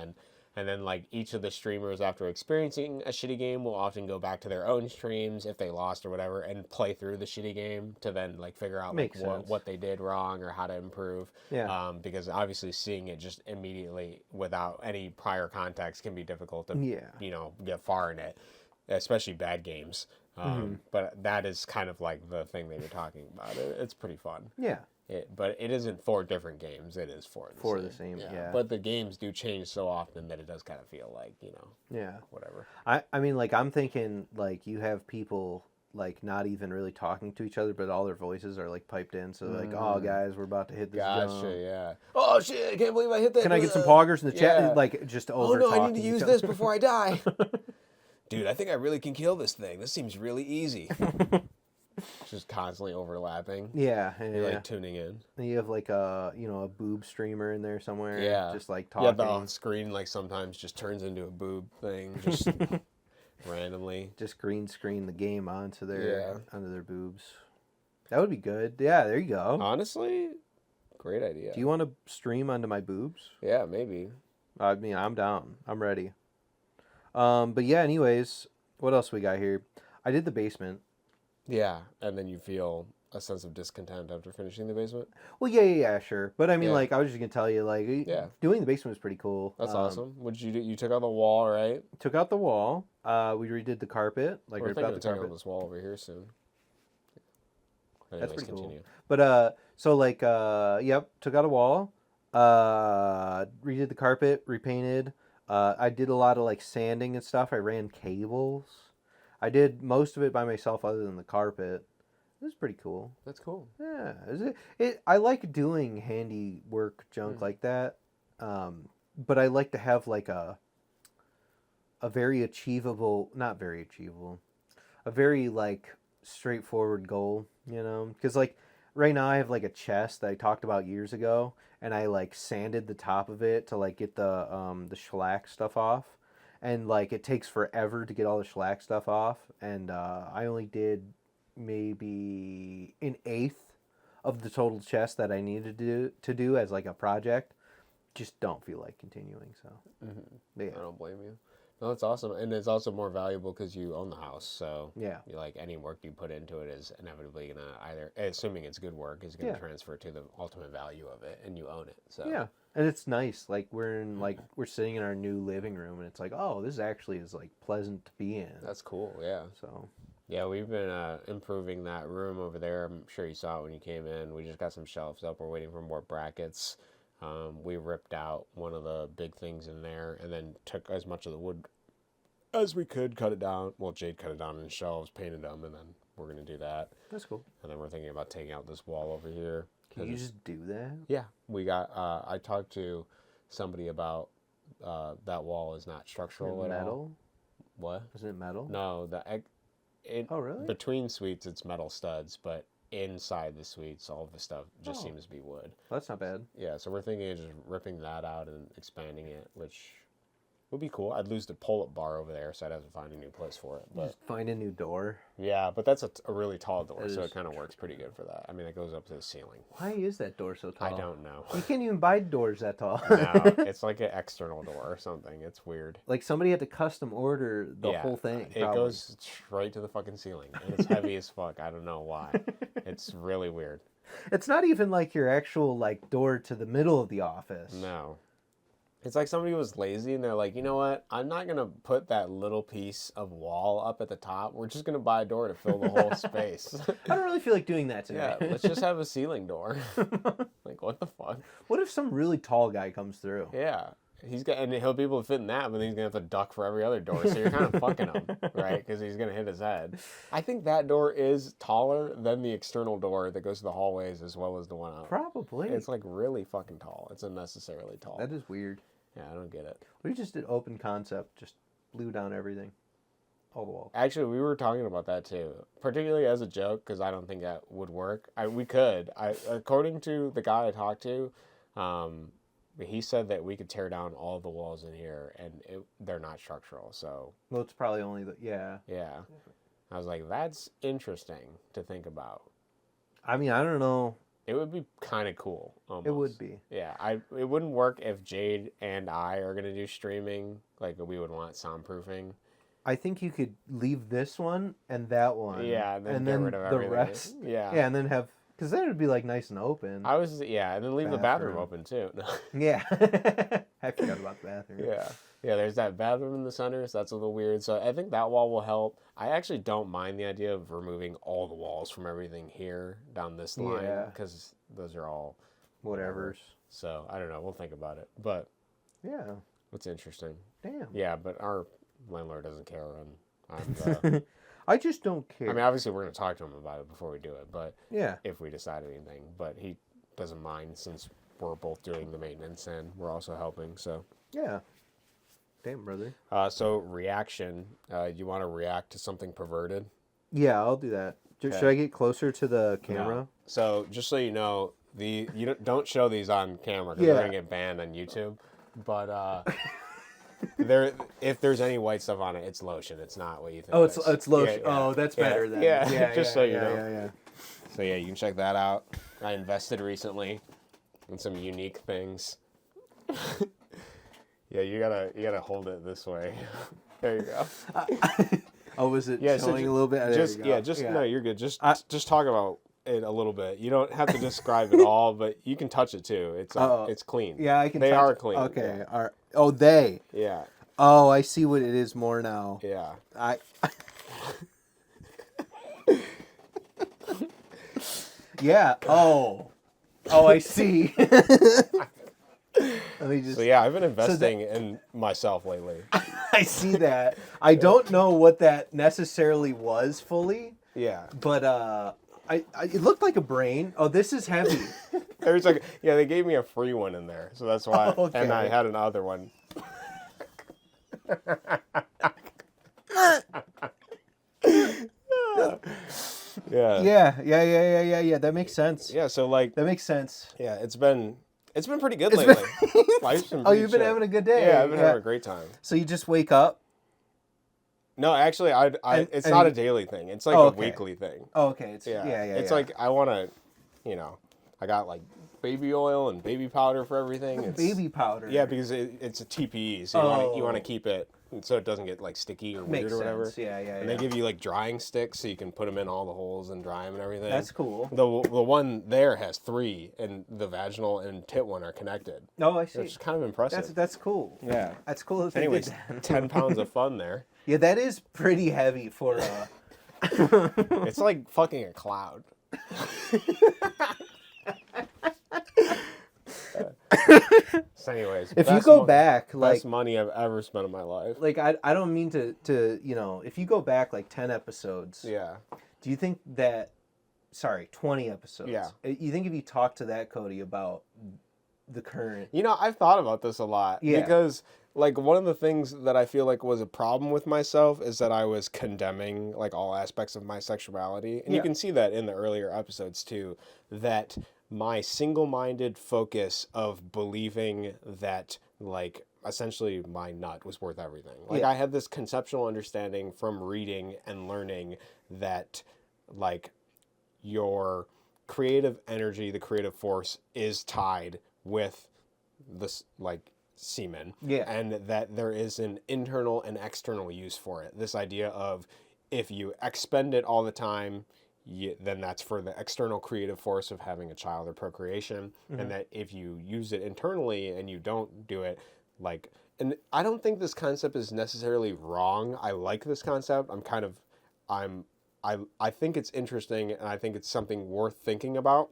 then like each of the streamers, after experiencing a shitty game, will often go back to their own streams if they lost or whatever and play through the shitty game to then like figure out like what they did wrong or how to improve. Yeah. Because obviously seeing it just immediately without any prior context can be difficult to get far in it, especially bad games. But that is kind of like the thing that you're talking about. It's pretty fun. Yeah. But it isn't 4 different games. It is 4 the same. Yeah. But the games do change so often that it does kind of feel like, whatever. I mean, like, I'm thinking, like, you have people, like, not even really talking to each other, but all their voices are, like, piped in. So, like, oh, guys, we're about to hit this jump. Yeah. Oh, shit, I can't believe I hit that. Can I get some poggers in the chat? Like, just over Oh, no, I need to use this before I die. Dude, I think I really can kill this thing. This seems really easy. Just constantly overlapping. Yeah. You're like tuning in. And you have like a boob streamer in there somewhere. Yeah. Just like talking. Yeah, the screen like sometimes just turns into a boob thing just randomly. Just green screen the game onto their boobs. That would be good. Yeah, there you go. Honestly, great idea. Do you want to stream onto my boobs? Yeah, maybe. I mean, I'm down. I'm ready. But yeah, anyways, what else we got here? I did the basement. Yeah, and then you feel a sense of discontent after finishing the basement? Well, yeah, sure. But I mean, like, I was just going to tell you, like, doing the basement was pretty cool. That's awesome. What did you do? You took out the wall, right? Took out the wall. We redid the carpet. Like, ripped out the carpet. On this wall over here soon. Anyways, that's pretty continue. Cool. But, so, like, took out a wall. Redid the carpet, repainted. I did a lot of, like, sanding and stuff. I ran cables. I did most of it by myself other than the carpet. It was pretty cool. That's cool. Yeah. I like doing handiwork junk like that. But I like to have like a very achievable, not very achievable, a very like straightforward goal, because like right now I have like a chest that I talked about years ago, and I like sanded the top of it to like get the shellac stuff off. And, like, it takes forever to get all the shellac stuff off. And I only did maybe an eighth of the total chest that I needed to do as, like, a project. Just don't feel like continuing, so. Yeah. I don't blame you. No, that's awesome. And it's also more valuable because you own the house. So, any work you put into it is inevitably going to either, assuming it's good work, is going to transfer to the ultimate value of it. And you own it. So. Yeah. And it's nice, like we're sitting in our new living room, and it's like, oh, this actually is like pleasant to be in. That's cool, yeah. So, yeah, we've been improving that room over there. I'm sure you saw it when you came in. We just got some shelves up. We're waiting for more brackets. We ripped out one of the big things in there, and then took as much of the wood as we could, cut it down. Well, Jade cut it down in shelves, painted them, and then we're gonna do that. That's cool. And then we're thinking about taking out this wall over here. Can you just do that? Yeah, we got. I talked to somebody about that wall is not structural at all. Metal? What? Isn't it metal? No, oh, really? Between suites, it's metal studs, but inside the suites, all of the stuff just seems to be wood. That's not bad. Yeah, so we're thinking of just ripping that out and expanding it, which would be cool. I'd lose the pull-up bar over there, so I'd have to find a new place for it. But just find a new door. Yeah, but that's a really tall door, so it kind of works pretty good for that. I mean, it goes up to the ceiling. Why is that door so tall? I don't know. You can't even buy doors that tall. No, it's like an external door or something. It's weird. Like somebody had to custom order the whole thing. It goes straight to the fucking ceiling, and it's heavy as fuck. I don't know why. It's really weird. It's not even like your actual like door to the middle of the office. No. It's like somebody was lazy and they're like, you know what? I'm not going to put that little piece of wall up at the top. We're just going to buy a door to fill the whole space. I don't really feel like doing that today. Yeah, let's just have a ceiling door. Like, what the fuck? What if some really tall guy comes through? Yeah. He'll be able to fit in that, but then he's going to have to duck for every other door. So you're kind of fucking him, right? Because he's going to hit his head. I think that door is taller than the external door that goes to the hallways as well as the one out. Probably. It's like really fucking tall. It's unnecessarily tall. That is weird. Yeah, I don't get it. We just did open concept, just blew down everything. all the walls. Actually, we were talking about that too, particularly as a joke, because I don't think that would work. We could. According to the guy I talked to, he said that we could tear down all the walls in here, and they're not structural. So. Well, it's probably only the Yeah. I was like, that's interesting to think about. I mean, I don't know. It would be kind of cool. Almost. It would be. Yeah, it wouldn't work if Jade and I are gonna do streaming. Like, we would want soundproofing. I think you could leave this one and that one. Yeah, and then rid of the everything. rest. Yeah. Yeah, and then have, because then it'd be like nice and open. and then leave the bathroom open too. Yeah. I forgot about the bathroom. Yeah, there's that bathroom in the center, so that's a little weird. So I think that wall will help. I actually don't mind the idea of removing all the walls from everything here down this line, because those are all whatevers. So I don't know. We'll think about it. But yeah, it's interesting. Damn. Yeah, but our landlord doesn't care, and I just don't care. I mean, obviously we're gonna talk to him about it before we do it, but yeah, if we decide anything, but he doesn't mind since we're both doing the maintenance and we're also helping. So yeah. Damn, brother. So reaction. You want to react to something perverted? Yeah, I'll do that. Should I get closer to the camera? No. So just so you know, don't show these on camera because they're gonna get banned on YouTube. But if there's any white stuff on it, it's lotion. It's not what you think. Oh, it's lotion. Yeah. Oh, that's better then. Yeah. Just so you know. Yeah. So yeah, you can check that out. I invested recently in some unique things. Yeah, you gotta hold it this way. There you go. Oh, was it showing a little bit? No, you're good. Just talk about it a little bit. You don't have to describe it all, but you can touch it too. It's clean. Yeah, I can. They are clean. Okay. Yeah. All right. Oh, they. Yeah. Oh, I see what it is more now. Yeah. Yeah. Oh, I see. Let me just. So yeah, I've been investing in myself lately. I see that. I don't know what that necessarily was fully. Yeah. But it looked like a brain. Oh, this is heavy. There's they gave me a free one in there, so that's why. Okay. And I had another one. Yeah. That makes sense. Yeah. So that makes sense. Yeah, it's been pretty good lately. Life's been you've been having a good day. Yeah, I've been having a great time. So you just wake up? No, actually, it's not a daily thing. It's like a weekly thing. Oh, okay. It's like I want to, I got like baby oil and baby powder for everything. Baby powder. Yeah, because it's a TPE, so you want to keep it so it doesn't get like sticky or weird or whatever. Yeah. And they give you like drying sticks so you can put them in all the holes and dry them and everything. That's cool. The one there has 3, and the vaginal and tit one are connected. Oh, I see. It's kind of impressive. That's cool. Yeah. That's cool. Anyways, 10 pounds of fun there. Yeah, that is pretty heavy for It's like fucking a cloud. So anyways, if you go back, best money I've ever spent in my life. Like I don't mean to if you go back like 10 episodes. Yeah. Do you think that 20 episodes. Yeah. You think if you talk to that Cody about the current I've thought about this a lot. Yeah. Because like one of the things that I feel like was a problem with myself is that I was condemning like all aspects of my sexuality. And you can see that in the earlier episodes too, that my single-minded focus of believing that like essentially my nut was worth everything. Like I had this conceptual understanding from reading and learning that like your creative energy, the creative force is tied with this like semen. Yeah. And that there is an internal and external use for it. This idea of if you expend it all the time, then that's for the external creative force of having a child or procreation. Mm-hmm. And that if you use it internally and you don't do it, like, and I don't think this concept is necessarily wrong. I like this concept. I think it's interesting and I think it's something worth thinking about.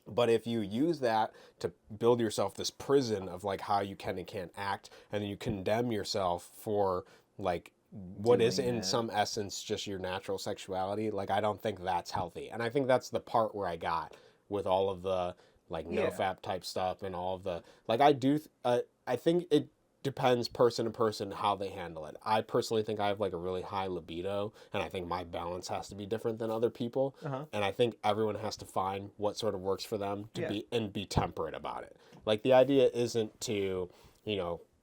But if you use that to build yourself this prison of like how you can and can't act, and then you condemn yourself for like what is in some essence just your natural sexuality, like I don't think that's healthy. And I think that's the part where I got with all of the like NoFap type stuff and all of the like I think depends person to person how they handle it. I personally think I have like a really high libido, and I think my balance has to be different than other people. And I think everyone has to find what sort of works for them to be temperate about it. Like the idea isn't to,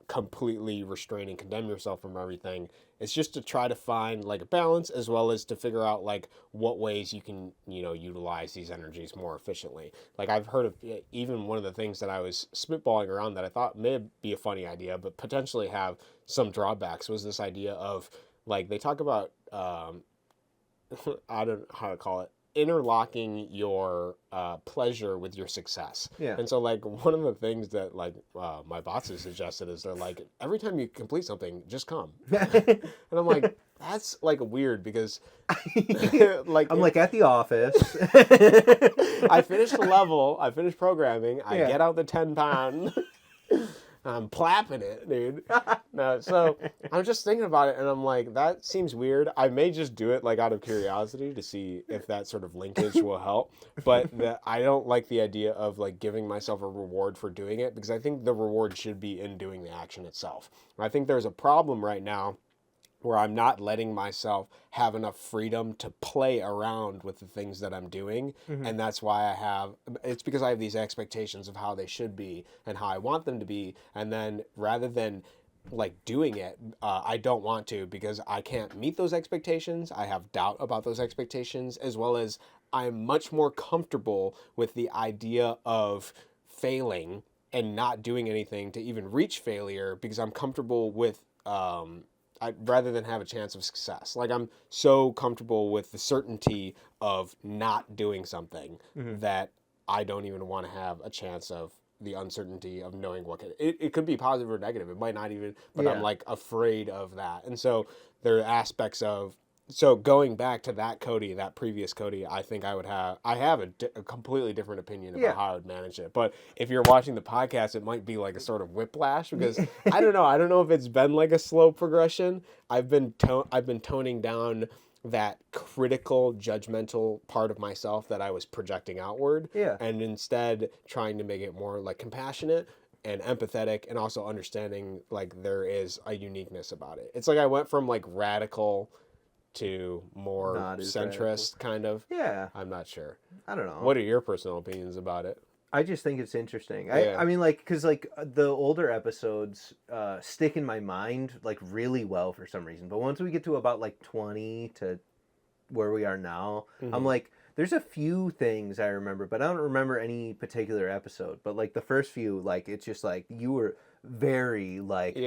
completely restrain and condemn yourself from everything. It's just to try to find like a balance, as well as to figure out like what ways you can, utilize these energies more efficiently. Like I've heard of even one of the things that I was spitballing around that I thought may be a funny idea, but potentially have some drawbacks, was this idea of like, they talk about, I don't know how to call it, interlocking your pleasure with your success. And so like one of the things that like my bosses suggested is they're like, every time you complete something, just come. And I'm like, that's like weird because like I'm like at the office. I finished the level, I finished programming, I get out the 10-pound. I'm plapping it, dude. No, so I'm just thinking about it, and I'm like, that seems weird. I may just do it like out of curiosity to see if that sort of linkage will help. But I don't like the idea of like giving myself a reward for doing it, because I think the reward should be in doing the action itself. I think there's a problem right now where I'm not letting myself have enough freedom to play around with the things that I'm doing. And that's why it's because I have these expectations of how they should be and how I want them to be. And then rather than like doing it, I don't want to, because I can't meet those expectations. I have doubt about those expectations, as well as I'm much more comfortable with the idea of failing and not doing anything to even reach failure, because I'm comfortable with, rather than have a chance of success. Like I'm so comfortable with the certainty of not doing something that I don't even want to have a chance of the uncertainty of knowing what it could be positive or negative. It might not even, but I'm like afraid of that. And so there are aspects of, so going back to that Cody, that previous Cody, I think I have a completely different opinion about how I would manage it. But if you're watching the podcast, it might be like a sort of whiplash, because I don't know if it's been like a slow progression. I've been toning down that critical, judgmental part of myself that I was projecting outward, and instead trying to make it more like compassionate and empathetic, and also understanding like there is a uniqueness about it. It's like I went from like radical to more centrist kind of. I'm not sure. I don't know. What are your personal opinions about it? I just think it's interesting. I mean, like, because like the older episodes stick in my mind like really well for some reason, but once we get to about like 20 to where we are now, I'm like, there's a few things I remember, but I don't remember any particular episode. But like the first few, like it's just like you were very like,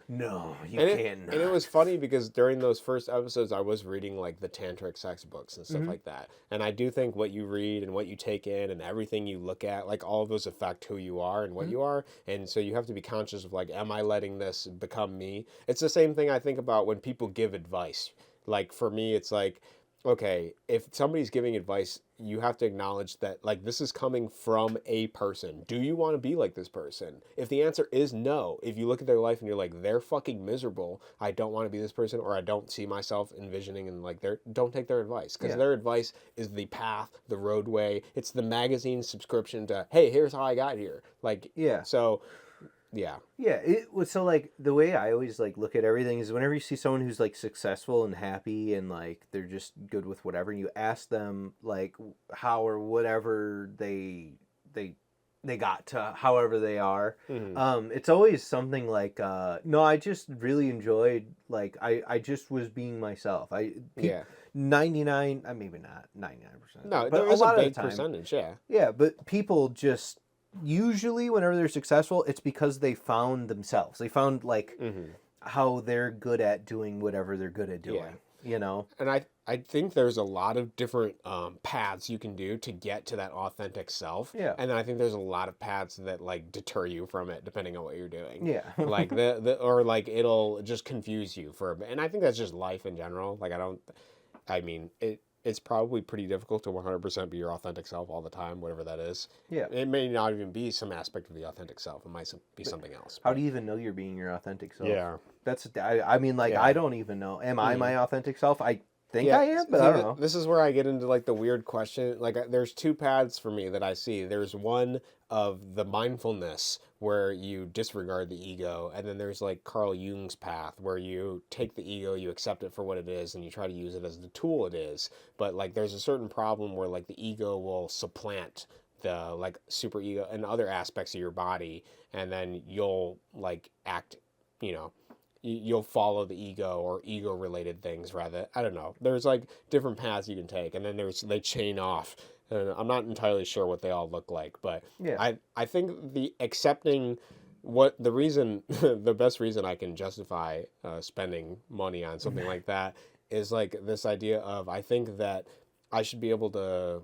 no, you can't. And it was funny because during those first episodes, I was reading like the tantric sex books and stuff like that. And I do think what you read and what you take in and everything you look at, like all of those affect who you are and what you are. And so you have to be conscious of like, am I letting this become me? It's the same thing I think about when people give advice. Like for me, it's like, okay, if somebody's giving advice, you have to acknowledge that like this is coming from a person. Do you want to be like this person? If the answer is no, if you look at their life and you're like, they're fucking miserable, I don't want to be this person, or I don't see myself envisioning, and like don't take their advice, because their advice is the path, the roadway. It's the magazine subscription to, hey, here's how I got here. Like, so it was, so like the way I always like look at everything is whenever you see someone who's like successful and happy and like they're just good with whatever, and you ask them like how or whatever they got to however they are, it's always something like no, I just really enjoyed, like I just was being myself. 99, maybe not 99%, no, but there is a lot a big of the time, percentage, but people just usually whenever they're successful, it's because they found themselves. They found like how they're good at doing whatever they're good at doing, you know? And I think there's a lot of different paths you can do to get to that authentic self. And then I think there's a lot of paths that like deter you from it depending on what you're doing. Like or like it'll just confuse you for a bit. And I think that's just life in general. Like it's probably pretty difficult to 100% be your authentic self all the time, whatever that is. It may not even be some aspect of the authentic self. It might be something else. How do you even know you're being your authentic self? Yeah. That's, I mean, like, I don't even know. Am I my authentic self? I think I am, but I don't know. This is where I get into like the weird question. Like, there's two paths for me that I see. There's one of the mindfulness where you disregard the ego, and then there's like Carl Jung's path where you take the ego, you accept it for what it is, and you try to use it as the tool it is. But like, there's a certain problem where like the ego will supplant the like super ego and other aspects of your body, and then you'll like act, you know, you'll follow the ego or ego related things rather. I don't know. There's like different paths you can take, and then they chain off. And I'm not entirely sure what they all look like, but yeah. I think the accepting what the reason, the best reason I can justify spending money on something like that is like this idea of, I think that I should be able to,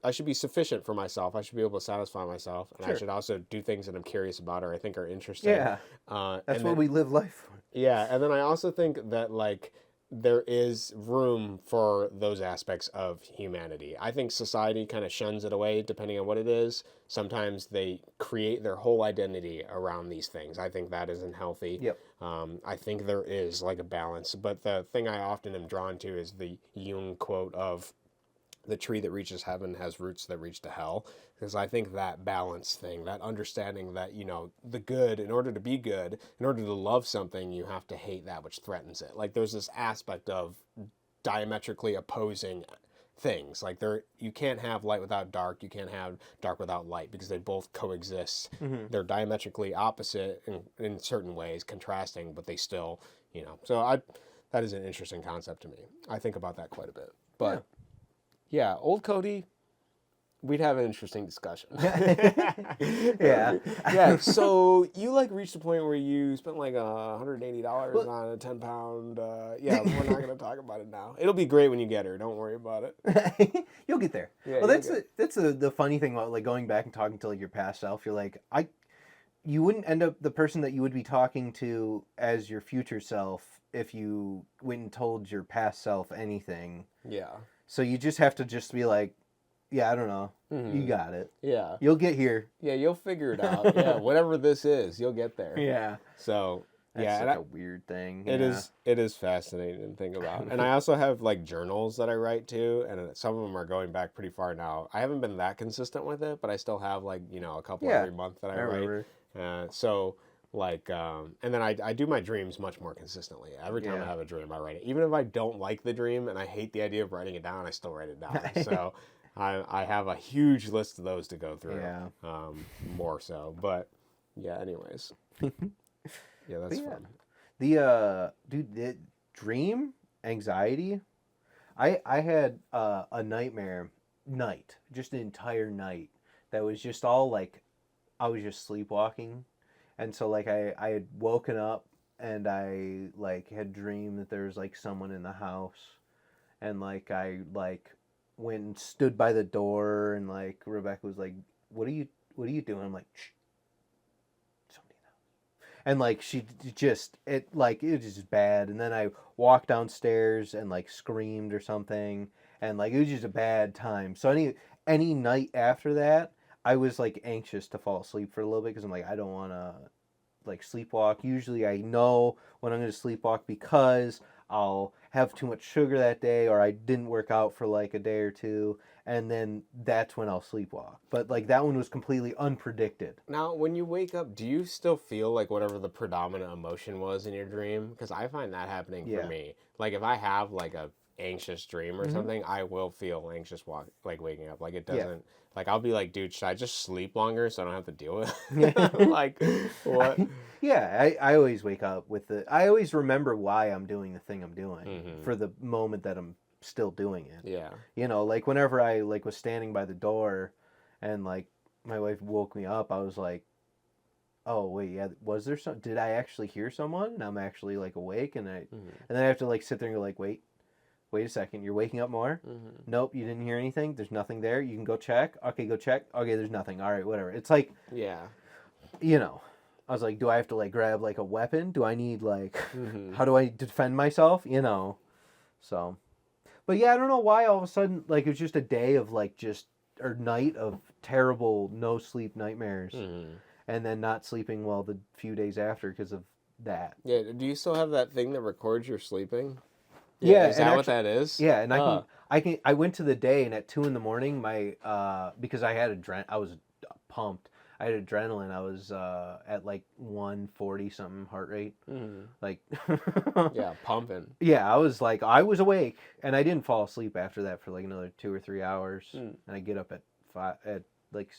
I should be sufficient for myself. I should be able to satisfy myself, and I should also do things that I'm curious about or I think are interesting. Yeah, that's what we live life for. Yeah, and then I also think that like there is room for those aspects of humanity. I think society kind of shuns it away depending on what it is. Sometimes they create their whole identity around these things. I think that isn't healthy. Yep. I think there is like a balance, but the thing I often am drawn to is the Jung quote of, the tree that reaches heaven has roots that reach to hell. Because I think that balance thing, that understanding that, you know, the good, in order to be good, in order to love something, you have to hate that which threatens it. Like, there's this aspect of diametrically opposing things. Like, you can't have light without dark. You can't have dark without light, because they both coexist. Mm-hmm. They're diametrically opposite in certain ways, contrasting, but they still, you know. So that is an interesting concept to me. I think about that quite a bit. But yeah, old Cody, we'd have an interesting discussion. Yeah. Yeah. So you like reached a point where you spent like $180 on a 10-pound. Yeah, we're not gonna talk about it now. It'll be great when you get her. Don't worry about it. You'll get there. Yeah, well, that's the funny thing about like going back and talking to like your past self. You're like, you wouldn't end up the person that you would be talking to as your future self if you went and told your past self anything. Yeah. So you just have to just be like, yeah, I don't know. Mm-hmm. You got it. Yeah. You'll get here. Yeah, you'll figure it out. Yeah, whatever this is, you'll get there. Yeah. So, that's such a weird thing. It is fascinating to think about. And I also have like journals that I write to, and some of them are going back pretty far now. I haven't been that consistent with it, but I still have like, you know, a couple every month that I write. So like, and then I do my dreams much more consistently. Every time I have a dream, I write it. Even if I don't like the dream and I hate the idea of writing it down, I still write it down. So I have a huge list of those to go through. Yeah. More so, but yeah. Anyways, yeah, that's fun. The dream anxiety. I had a night, just an entire night that was just all like, I was just sleepwalking. And so, like, I had woken up and I, like, had dreamed that there was, like, someone in the house. And, like, I, like, went and stood by the door and, like, Rebecca was like, what are you doing? I'm like, shh. Somebody in the house. And, like, she just, it was just bad. And then I walked downstairs and, like, screamed or something. And, like, it was just a bad time. So any night after that, I was, like, anxious to fall asleep for a little bit because I'm like, I don't want to, like, sleepwalk. Usually I know when I'm going to sleepwalk because I'll have too much sugar that day or I didn't work out for, like, a day or two, and then that's when I'll sleepwalk. But, like, that one was completely unpredicted. Now, when you wake up, do you still feel like whatever the predominant emotion was in your dream? Because I find that happening for me. Like, if I have, like, a anxious dream or something, I will feel anxious waking up. Like, it doesn't... Like, I'll be like, dude, should I just sleep longer so I don't have to deal with it? Like, what? I always wake up with I always remember why I'm doing the thing I'm doing for the moment that I'm still doing it. Yeah. You know, like, whenever I, like, was standing by the door and, like, my wife woke me up, I was like, oh, wait, yeah, was there did I actually hear someone? And I'm actually, like, awake, and and then I have to, like, sit there and go, like, wait a second, you're waking up more? Nope, you didn't hear anything? There's nothing there? You can go check? Okay, go check. Okay, there's nothing. All right, whatever. It's like, you know, I was like, do I have to, like, grab, like, a weapon? Do I need, like, how do I defend myself? You know, so. But, yeah, I don't know why all of a sudden, like, it was just a day of, like, or night of terrible no-sleep nightmares. And then not sleeping well the few days after because of that. Yeah, do you still have that thing that records your sleeping? Yeah, is that what that is? Yeah, and I went to the day, and at 2 a.m, my because I was pumped. I had adrenaline. I was at like 140 something heart rate. Like yeah, pumping. Yeah, I was awake, and I didn't fall asleep after that for like another 2 or 3 hours. And I get up at like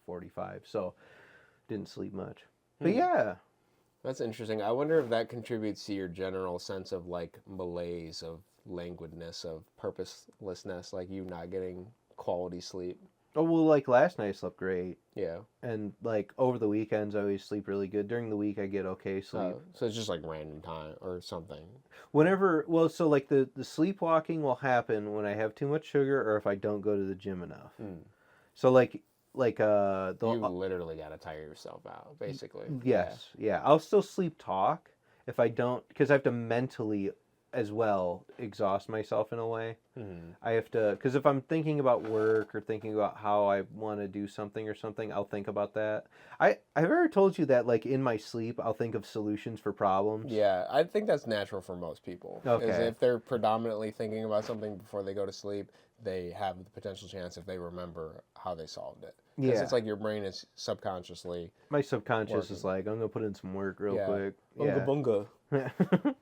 5:45, so didn't sleep much. But yeah. That's interesting. I wonder if that contributes to your general sense of like malaise, of languidness, of purposelessness, like you not getting quality sleep. Oh, well, like last night I slept great. Yeah. And like over the weekends I always sleep really good. During the week I get okay sleep. So it's just like random time or something. So like the sleepwalking will happen when I have too much sugar or if I don't go to the gym enough. So you literally got to tire yourself out, basically. Yes. Yeah. I'll still sleep talk if I don't, because I have to mentally as well exhaust myself in a way. I have to, because if I'm thinking about work or thinking about how I want to do something or something, I'll think about that. I've ever told you that like in my sleep I'll think of solutions for problems. Yeah, I think that's natural for most people. Okay. Is if they're predominantly thinking about something before they go to sleep, they have the potential chance if they remember how they solved it. Because it's like your brain is subconsciously. My subconscious is like, I'm gonna put in some work real quick. Bunga bunga.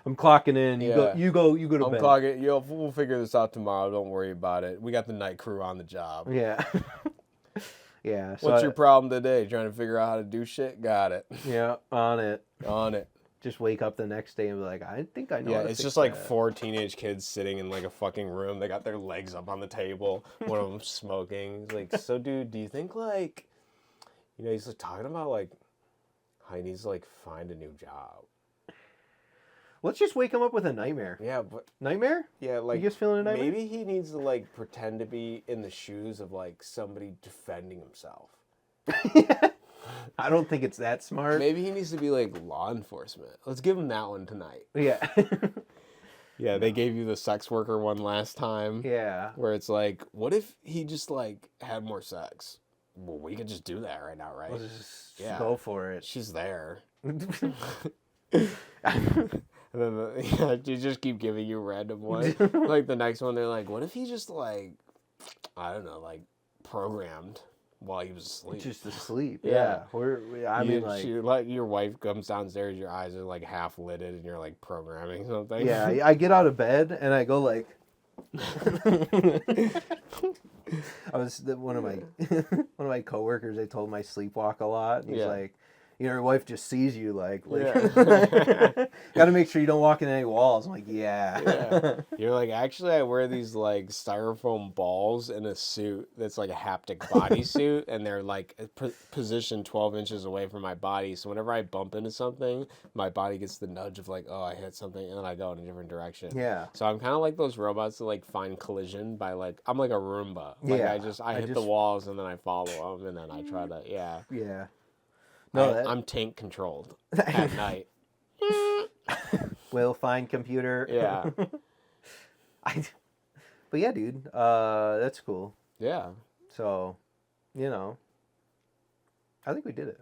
I'm clocking in. You go to bed. I'm clocking. We'll figure this out tomorrow. Don't worry about it. We got the night crew on the job. Yeah. Yeah. So what's your problem today? Trying to figure out how to do shit? Got it. Yeah, on it. On it. Just wake up the next day and be like, I think I know. Yeah, it's just like 4 teenage kids sitting in like a fucking room. They got their legs up on the table. One of them smoking. He's like, so dude, do you think like, he's like talking about like how he needs to like find a new job. Let's just wake him up with a nightmare. Yeah, but nightmare? Yeah, like you just feeling a nightmare? Maybe he needs to like pretend to be in the shoes of like somebody defending himself. I don't think it's that smart. Maybe he needs to be like law enforcement. Let's give him that one tonight. Yeah. Yeah, they gave you the sex worker one last time. Yeah. Where it's like, what if he just like had more sex? Well, we could just do that right now, right? Let's just go for it. She's there. And then you just keep giving you random ones. Like the next one, they're like, what if he just like, I don't know, like programmed while he was asleep? Just asleep. Yeah. Your wife comes downstairs, your eyes are like half lidded, and you're like programming something. Yeah, I get out of bed and I go like. One of my coworkers. They told my sleepwalk a lot. And he's like, your wife just sees you like got to make sure you don't walk in any walls. I'm like, yeah. You're like, actually, I wear these like styrofoam balls in a suit that's like a haptic bodysuit, and they're like positioned 12 inches away from my body. So whenever I bump into something, my body gets the nudge of like, oh, I hit something, and then I go in a different direction. Yeah. So I'm kind of like those robots that like find collision by like, I'm like a Roomba. Like I hit the walls and then I follow them, and then I try to Yeah. No, I'm tank controlled at night. Will find computer. Yeah. But yeah, dude, that's cool. Yeah. So, I think we did it.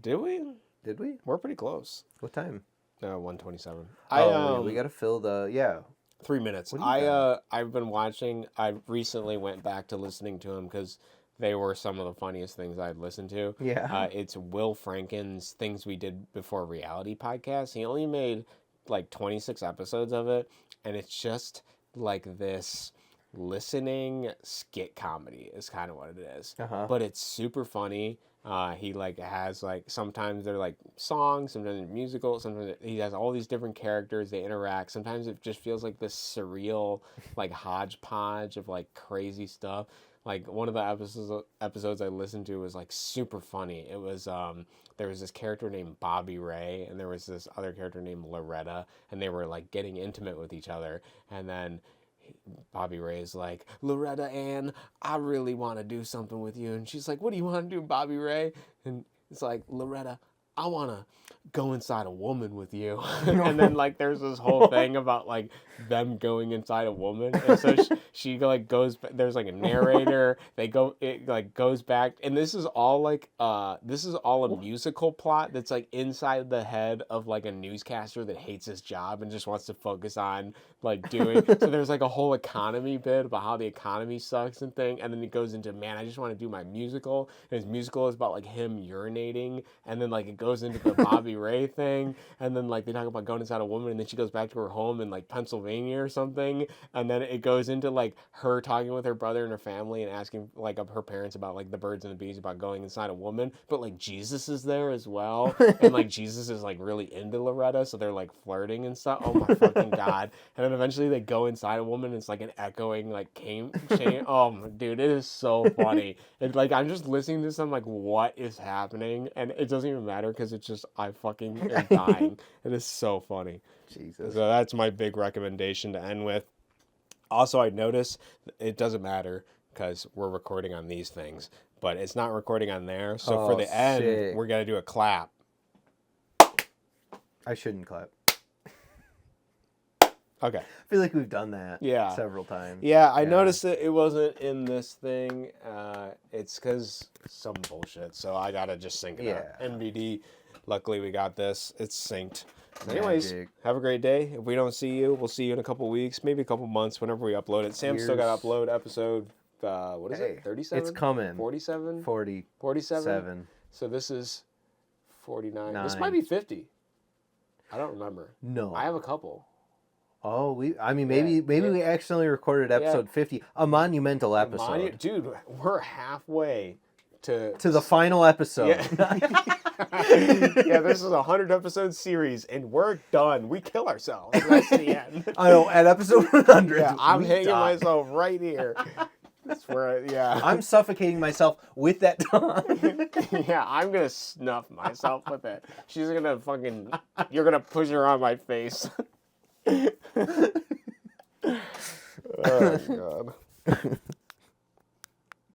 Did we? Did we? We're pretty close. What time? 1:27. We gotta fill the 3 minutes. I've been watching. I recently went back to listening to him because they were some of the funniest things I'd listened to. Yeah. It's Will Franken's Things We Did Before Reality podcast. He only made like 26 episodes of it, and it's just like this listening skit comedy is kind of what it is. But it's super funny. He like has like, sometimes they're like songs, sometimes they're musical, sometimes he has all these different characters, they interact. Sometimes it just feels like this surreal like hodgepodge of like crazy stuff. Like one of the episodes I listened to was like super funny. It was there was this character named Bobby Ray, and there was this other character named Loretta, and they were like getting intimate with each other, and then Bobby Ray's like, Loretta Ann, I really want to do something with you. And she's like, what do you want to do, Bobby Ray? And it's like, Loretta, I want to go inside a woman with you. And then like there's this whole thing about like them going inside a woman, and so she like goes, there's like a narrator, it like goes back, and this is all a musical plot that's like inside the head of like a newscaster that hates his job and just wants to focus on like doing so there's like a whole economy bit about how the economy sucks and thing, and then it goes into, man, I just want to do my musical, and his musical is about like him urinating, and then like it goes into the Bobby Ray thing, and then like they talk about going inside a woman, and then she goes back to her home in like Pennsylvania or something, and then it goes into like her talking with her brother and her family and asking like her parents about like the birds and the bees about going inside a woman, but like Jesus is there as well, and like Jesus is like really into Loretta, so they're like flirting and stuff. Oh my fucking god. And then eventually they go inside a woman, and it's like an echoing like chain. Oh dude, it is so funny. It's like I'm just listening to this, I'm like, what is happening? And it doesn't even matter because it's just I fucking am dying. It is so funny. Jesus. So that's my big recommendation to end with. Also, I notice it doesn't matter because we're recording on these things, but it's not recording on there. So for the end, we're gonna do a clap. I shouldn't clap. Okay. I feel like we've done that several times. Yeah, I noticed that it wasn't in this thing. It's because some bullshit, so I gotta just sync it up. NVD, luckily we got this. It's synced. Anyways, have a great day. If we don't see you, we'll see you in a couple weeks, maybe a couple months, whenever we upload it. Sam's still got to upload episode, what is it, 37? It's coming. 47? 47. So this is 49. This might be 50. I don't remember. No. I have a couple. Oh, maybe we accidentally recorded episode 50, a monumental episode. Dude, we're halfway to the final episode. Yeah, this is a 100-episode series, and we're done. We kill ourselves. That's the end. I know, at episode 100. Yeah, I'm hanging myself right here. That's where, I'm suffocating myself with that tongue. Yeah, I'm going to snuff myself with it. She's going to you're going to push her on my face. Oh, God.